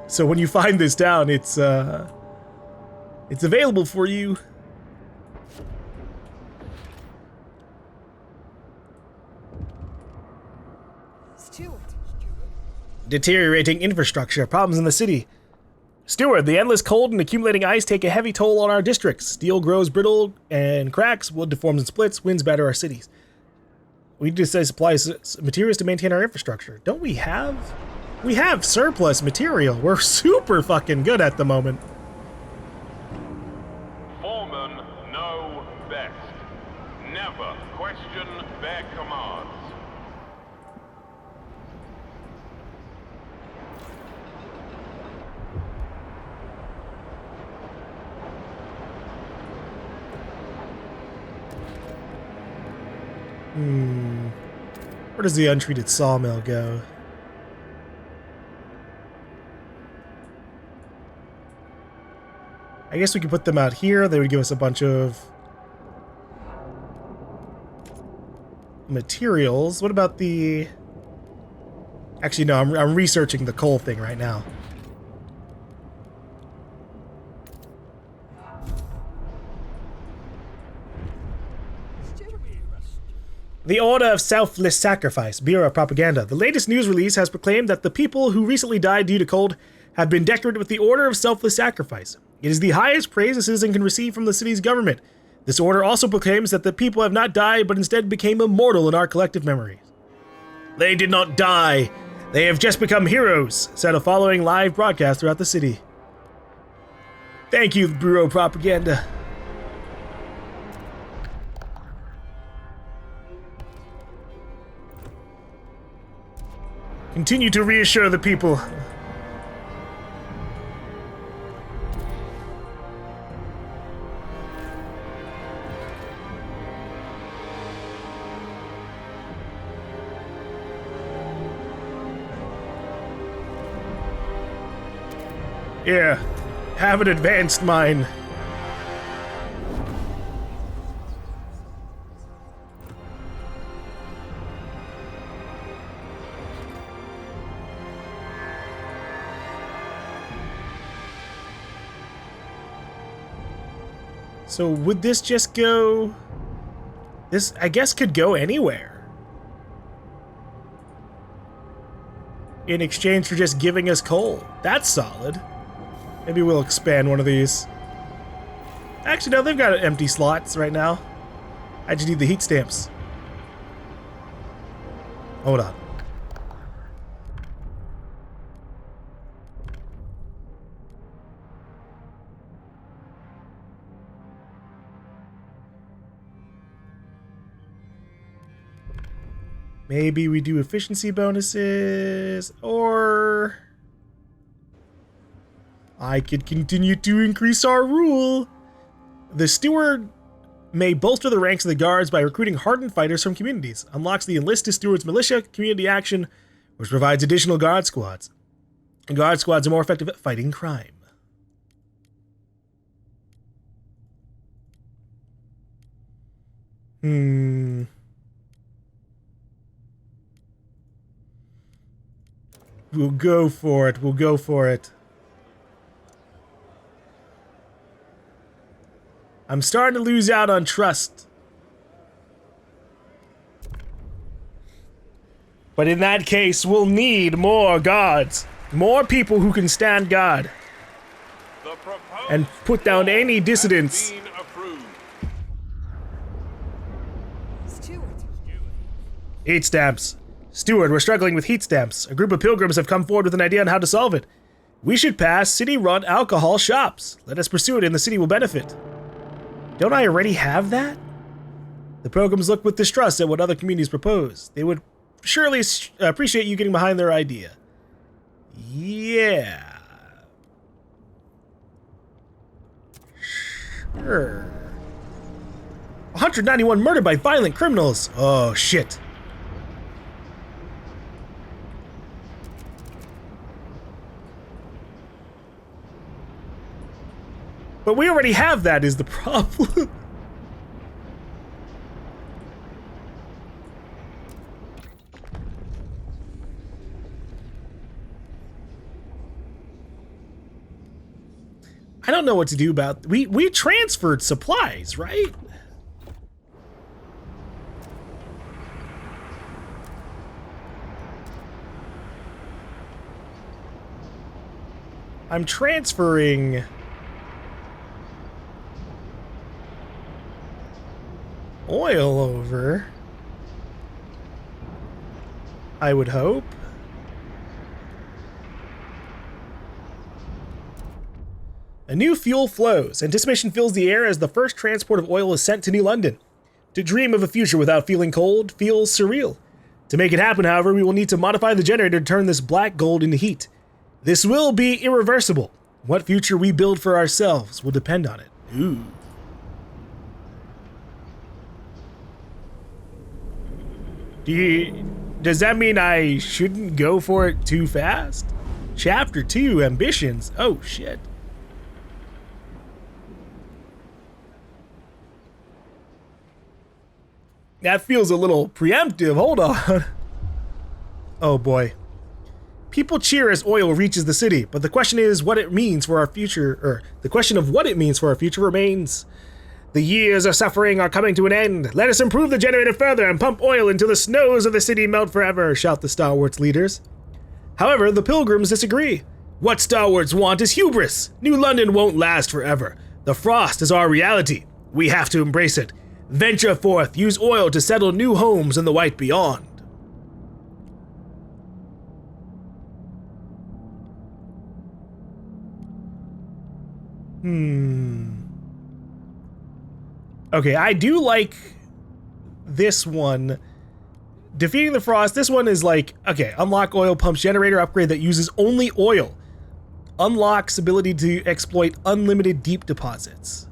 So when you find this down, it's available for you. Steward. Deteriorating infrastructure, problems in the city. Steward, the endless cold and accumulating ice take a heavy toll on our districts. Steel grows brittle and cracks, wood deforms and splits, winds batter our cities. We need to supply materials to maintain our infrastructure. Don't we have? We have surplus material. We're super fucking good at the moment. Foremen know best. Never question their commands. Where does the untreated sawmill go? I guess we could put them out here. They would give us a bunch of materials. What about the... Actually, no, I'm researching the coal thing right now. The Order of Selfless Sacrifice, Bureau of Propaganda. The latest news release has proclaimed that the people who recently died due to cold have been decorated with the Order of Selfless Sacrifice. It is the highest praise a citizen can receive from the city's government. This order also proclaims that the people have not died, but instead became immortal in our collective memories. They did not die. They have just become heroes, said a following live broadcast throughout the city. Thank you, Bureau of Propaganda. Continue to reassure the people. Yeah, have an advanced mine. So would this just go... This, I guess, could go anywhere. in exchange for just giving us coal. That's solid. Maybe we'll expand one of these. Actually, no, they've got empty slots right now. I just need the heat stamps. Hold on. Maybe we do efficiency bonuses, or I could continue to increase our rule. The Steward may bolster the ranks of the guards by recruiting hardened fighters from communities. Unlocks the Enlist to Steward's Militia community action, which provides additional guard squads. And guard squads are more effective at fighting crime. We'll go for it. We'll go for it. I'm starting to lose out on trust. But in that case, we'll need more guards. More people who can stand guard. And put down any dissidents. Steward. Heat stamps. Steward, we're struggling with heat stamps. A group of pilgrims have come forward with an idea on how to solve it. We should pass city-run alcohol shops. Let us pursue it and the city will benefit. Don't I already have that? The pilgrims look with distrust at what other communities propose. They would surely appreciate you getting behind their idea. Yeah. Sure. 191 murdered by violent criminals. Oh, shit. But we already have that is the problem. I don't know what to do about... We transferred supplies, right? I'm transferring... oil over. I would hope. A new fuel flows. Anticipation fills the air as the first transport of oil is sent to New London. To dream of a future without feeling cold feels surreal. To make it happen, however, we will need to modify the generator to turn this black gold into heat. This will be irreversible. What future we build for ourselves will depend on it. Ooh. Does that mean I shouldn't go for it too fast? Chapter 2, Ambitions. Oh, shit. That feels a little preemptive. Hold on. Oh, boy. People cheer as oil reaches the city, but the question is what it means for our future, or the question of what it means for our future remains. The years of suffering are coming to an end. Let us improve the generator further and pump oil until the snows of the city melt forever, shout the stalwarts leaders. However, the pilgrims disagree. What stalwarts want is hubris. New London won't last forever. The frost is our reality. We have to embrace it. Venture forth, use oil to settle new homes in the white beyond. Okay, I do like this one. Defeating the Frost, this one is like, okay, unlock oil pumps generator upgrade that uses only oil. Unlocks ability to exploit unlimited deep deposits.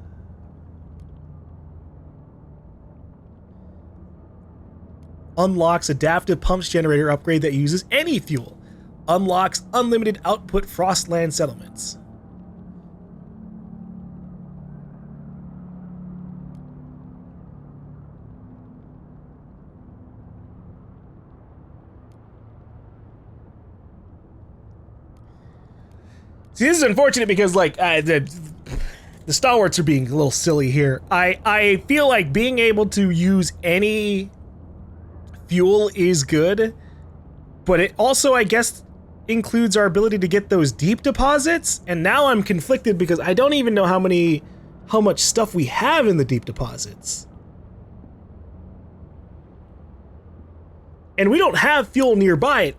Unlocks adaptive pumps generator upgrade that uses any fuel. Unlocks unlimited output Frostland settlements. See, this is unfortunate because, like, the stalwarts are being a little silly here. I feel like being able to use any fuel is good, but it also, I guess, includes our ability to get those deep deposits, and now I'm conflicted because I don't even know how much stuff we have in the deep deposits. And we don't have fuel nearby.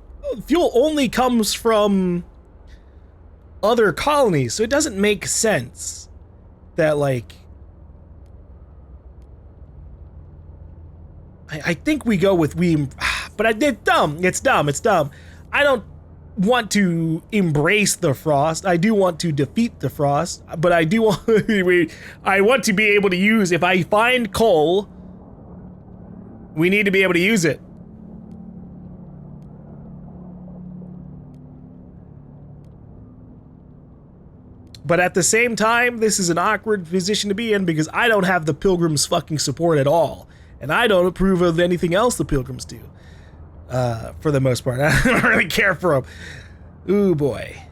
Fuel only comes from other colonies, so it doesn't make sense that, like, I think we go with but it's dumb. It's dumb. I don't want to embrace the frost. I do want to defeat the frost, but I do want I want to be able to use, if I find coal, we need to be able to use it. But at the same time, this is an awkward position to be in because I don't have the Pilgrims' fucking support at all. And I don't approve of anything else the Pilgrims do. For the most part. I don't really care for them. Ooh, boy.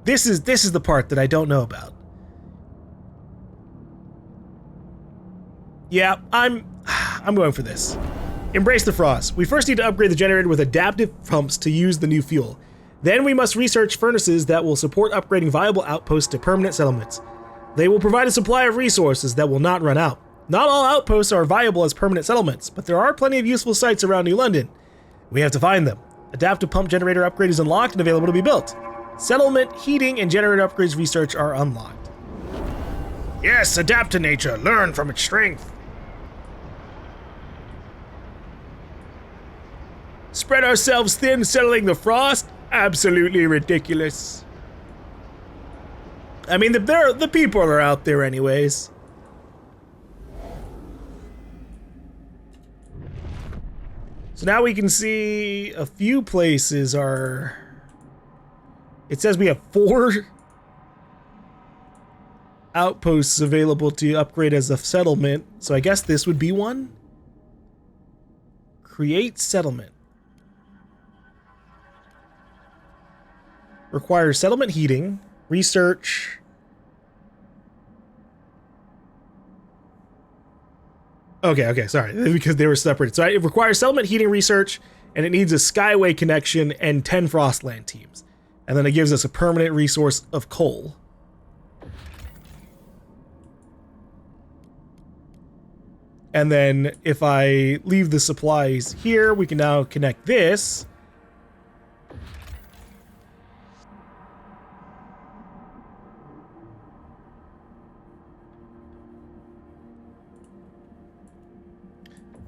This is the part that I don't know about. Yeah, I'm going for this. Embrace the frost. We first need to upgrade the generator with adaptive pumps to use the new fuel. Then we must research furnaces that will support upgrading viable outposts to permanent settlements. They will provide a supply of resources that will not run out. Not all outposts are viable as permanent settlements, but there are plenty of useful sites around New London. We have to find them. Adaptive pump generator upgrade is unlocked and available to be built. Settlement, heating, and generator upgrades research are unlocked. Yes, adapt to nature. Learn from its strength. Spread ourselves thin, settling the frost? Absolutely ridiculous. I mean, the people are out there anyways. So now we can see a few places are... It says we have 4 outposts available to upgrade as a settlement. So I guess this would be one. Create settlement. Requires settlement heating. Research. Okay, sorry, because they were separated. So it requires settlement heating research, and it needs a Skyway connection and 10 Frostland teams. And then it gives us a permanent resource of coal. And then if I leave the supplies here, we can now connect this.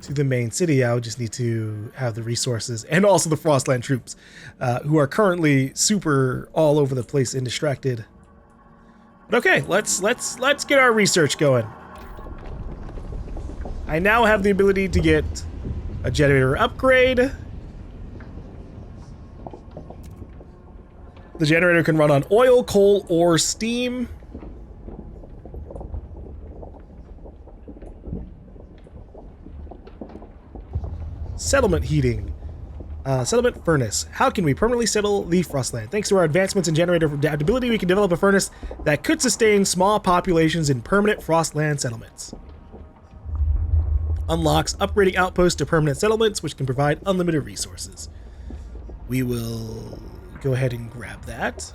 To the main city. I would just need to have the resources and also the Frostland troops, who are currently super all over the place and distracted. But okay, let's get our research going. I now have the ability to get a generator upgrade. The generator can run on oil, coal, or steam. Settlement heating. Settlement furnace. How can we permanently settle the Frostland? Thanks to our advancements in generator adaptability, we can develop a furnace that could sustain small populations in permanent Frostland settlements. Unlocks upgrading outposts to permanent settlements, which can provide unlimited resources. We will go ahead and grab that.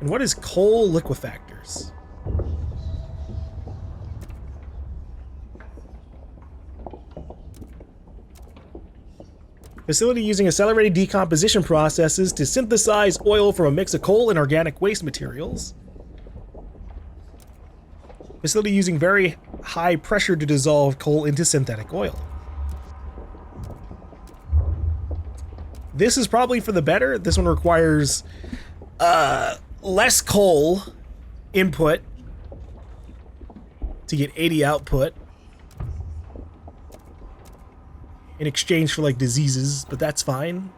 And what is coal liquefactors? Facility using accelerated decomposition processes to synthesize oil from a mix of coal and organic waste materials. Facility using very high pressure to dissolve coal into synthetic oil. This is probably for the better. This one requires less coal input to get 80 output. In exchange for, like, diseases, but that's fine.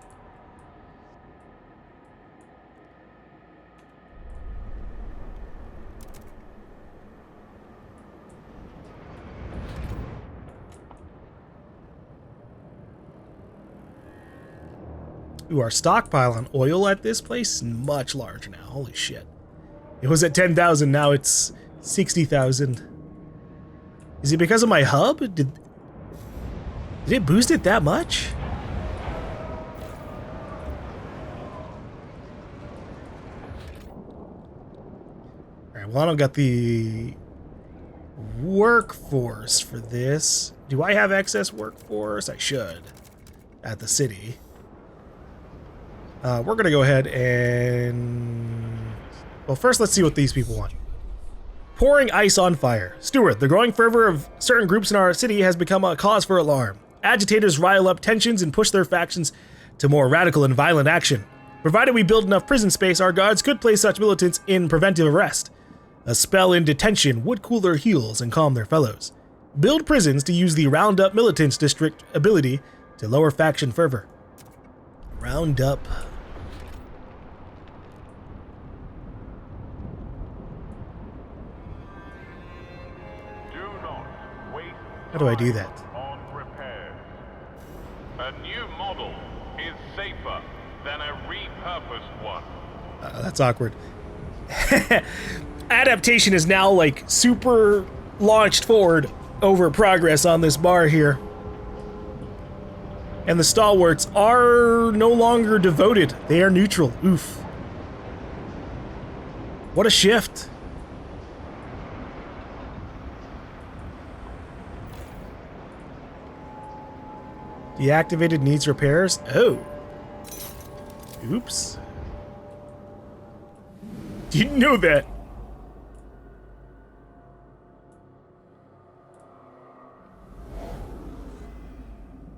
Ooh, our stockpile on oil at this place is much larger now. Holy shit. It was at 10,000, now it's 60,000. Is it because of my hub? Did it boost it that much? Alright, well, I don't got the workforce for this. Do I have excess workforce? I should. At the city. We're going to go ahead and... Well, first let's see what these people want. Pouring ice on fire. Steward, the growing fervor of certain groups in our city has become a cause for alarm. Agitators rile up tensions and push their factions to more radical and violent action. Provided we build enough prison space, our guards could place such militants in preventive arrest. A spell in detention would cool their heels and calm their fellows. Build prisons to use the Round Up Militants District ability to lower faction fervor. Round up. Do not waste How do I do that? on repairs. A new model is safer than a repurposed one. That's awkward. Adaptation is now like super launched forward over progress on this bar here. And the stalwarts are no longer devoted. They are neutral. Oof. What a shift. Deactivated needs repairs. Oh. Oops. Didn't know that.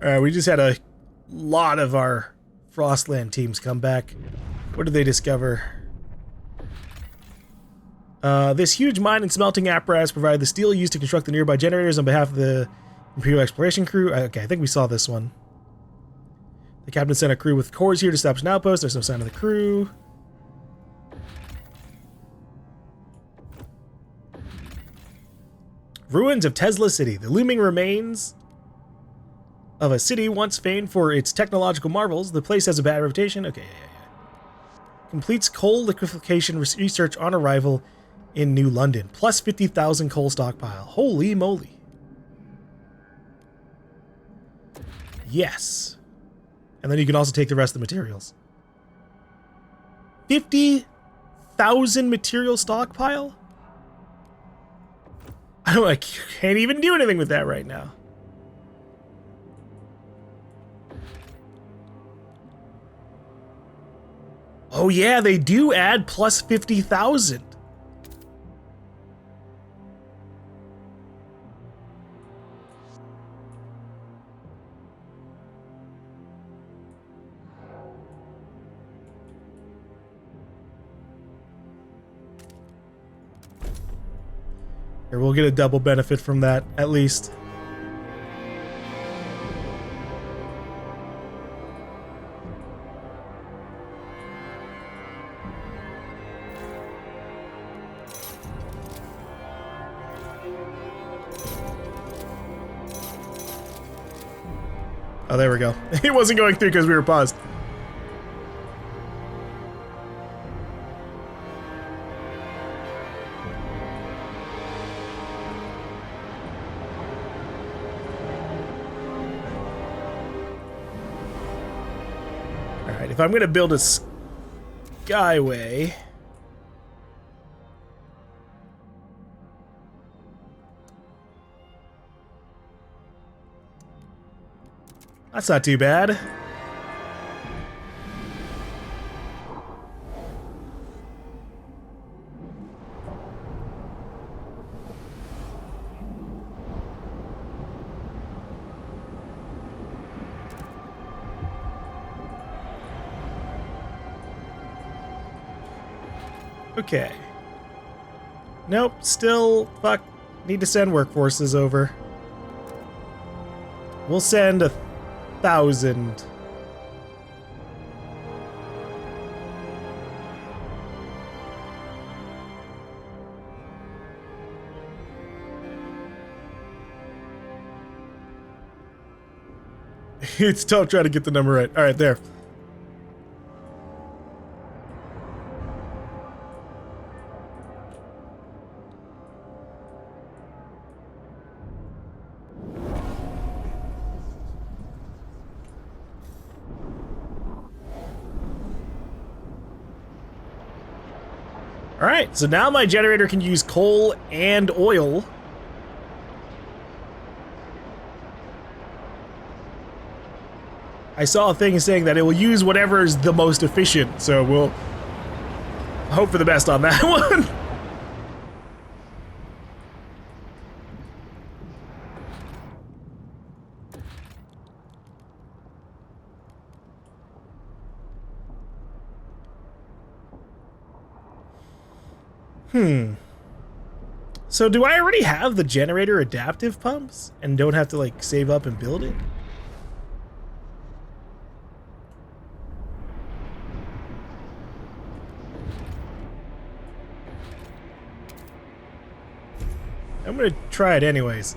Alright, we just had a lot of our Frostland teams come back. What did they discover? This huge mine and smelting apparatus provided the steel used to construct the nearby generators on behalf of the Imperial Exploration crew. Okay, I think we saw this one. The captain sent a crew with cores here to establish an outpost. There's no sign of the crew. Ruins of Tesla City. The looming remains of a city once famed for its technological marvels. The place has a bad reputation. Okay, yeah. Completes coal liquefaction research on arrival in New London. Plus 50,000 coal stockpile. Holy moly. Yes. And then you can also take the rest of the materials. 50,000 material stockpile? I can't even do anything with that right now. Oh yeah, they do add plus 50,000. Here, we'll get a double benefit from that, at least. Oh, there we go. It wasn't going through because we were paused. Alright, if I'm going to build a skyway... That's not too bad. Okay. Nope, still, fuck, need to send workforces over. We'll send 1,000. It's tough trying to get the number right. All right, there. All right, so now my generator can use coal and oil. I saw a thing saying that it will use whatever is the most efficient, so we'll hope for the best on that one. So do I already have the generator adaptive pumps and don't have to like save up and build it? I'm gonna try it anyways.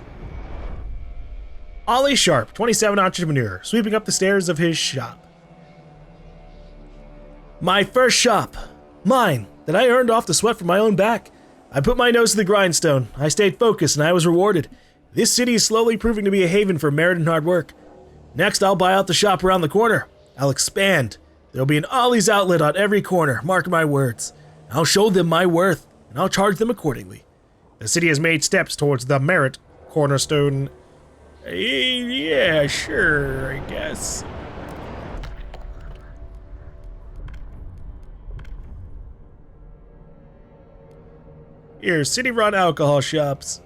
Ollie Sharp, 27 entrepreneur, sweeping up the stairs of his shop. My first shop. Mine, that I earned off the sweat from my own back. I put my nose to the grindstone. I stayed focused and I was rewarded. This city is slowly proving to be a haven for merit and hard work. Next, I'll buy out the shop around the corner. I'll expand. There'll be an Ollie's outlet on every corner, mark my words. I'll show them my worth, and I'll charge them accordingly. The city has made steps towards the merit cornerstone. Yeah, sure, I guess. Here, city-run alcohol shops.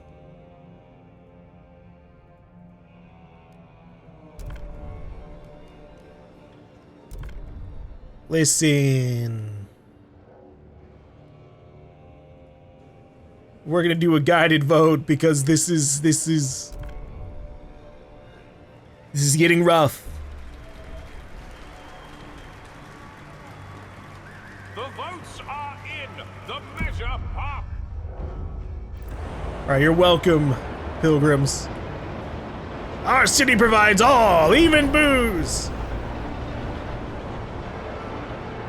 Listen. We're gonna do a guided vote because this is getting rough. The votes are in. The measure pop. All right, you're welcome, pilgrims. Our city provides all, even booze.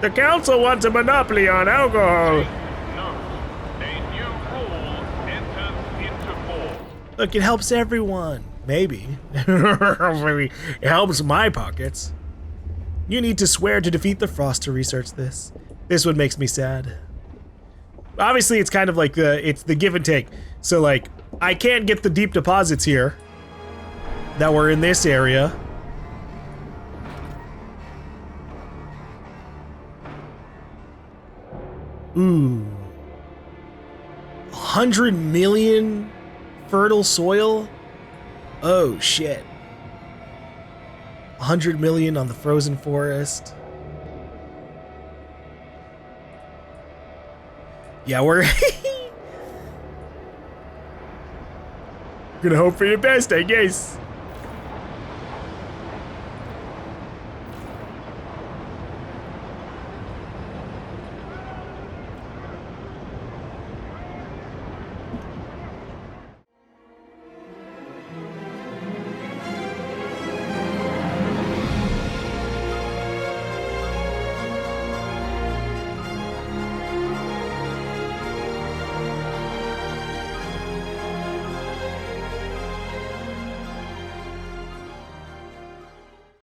The council wants a monopoly on alcohol. No. A new rule enters into force. Look, it helps everyone. Maybe. It helps my pockets. You need to swear to defeat the Frost to research this. This one makes me sad. Obviously, it's kind of like it's the give and take. So, like, I can't get the deep deposits here that were in this area. Ooh. 100 million fertile soil? Oh, shit. 100 million on the frozen forest. Yeah, we're gonna hope for your best, I guess.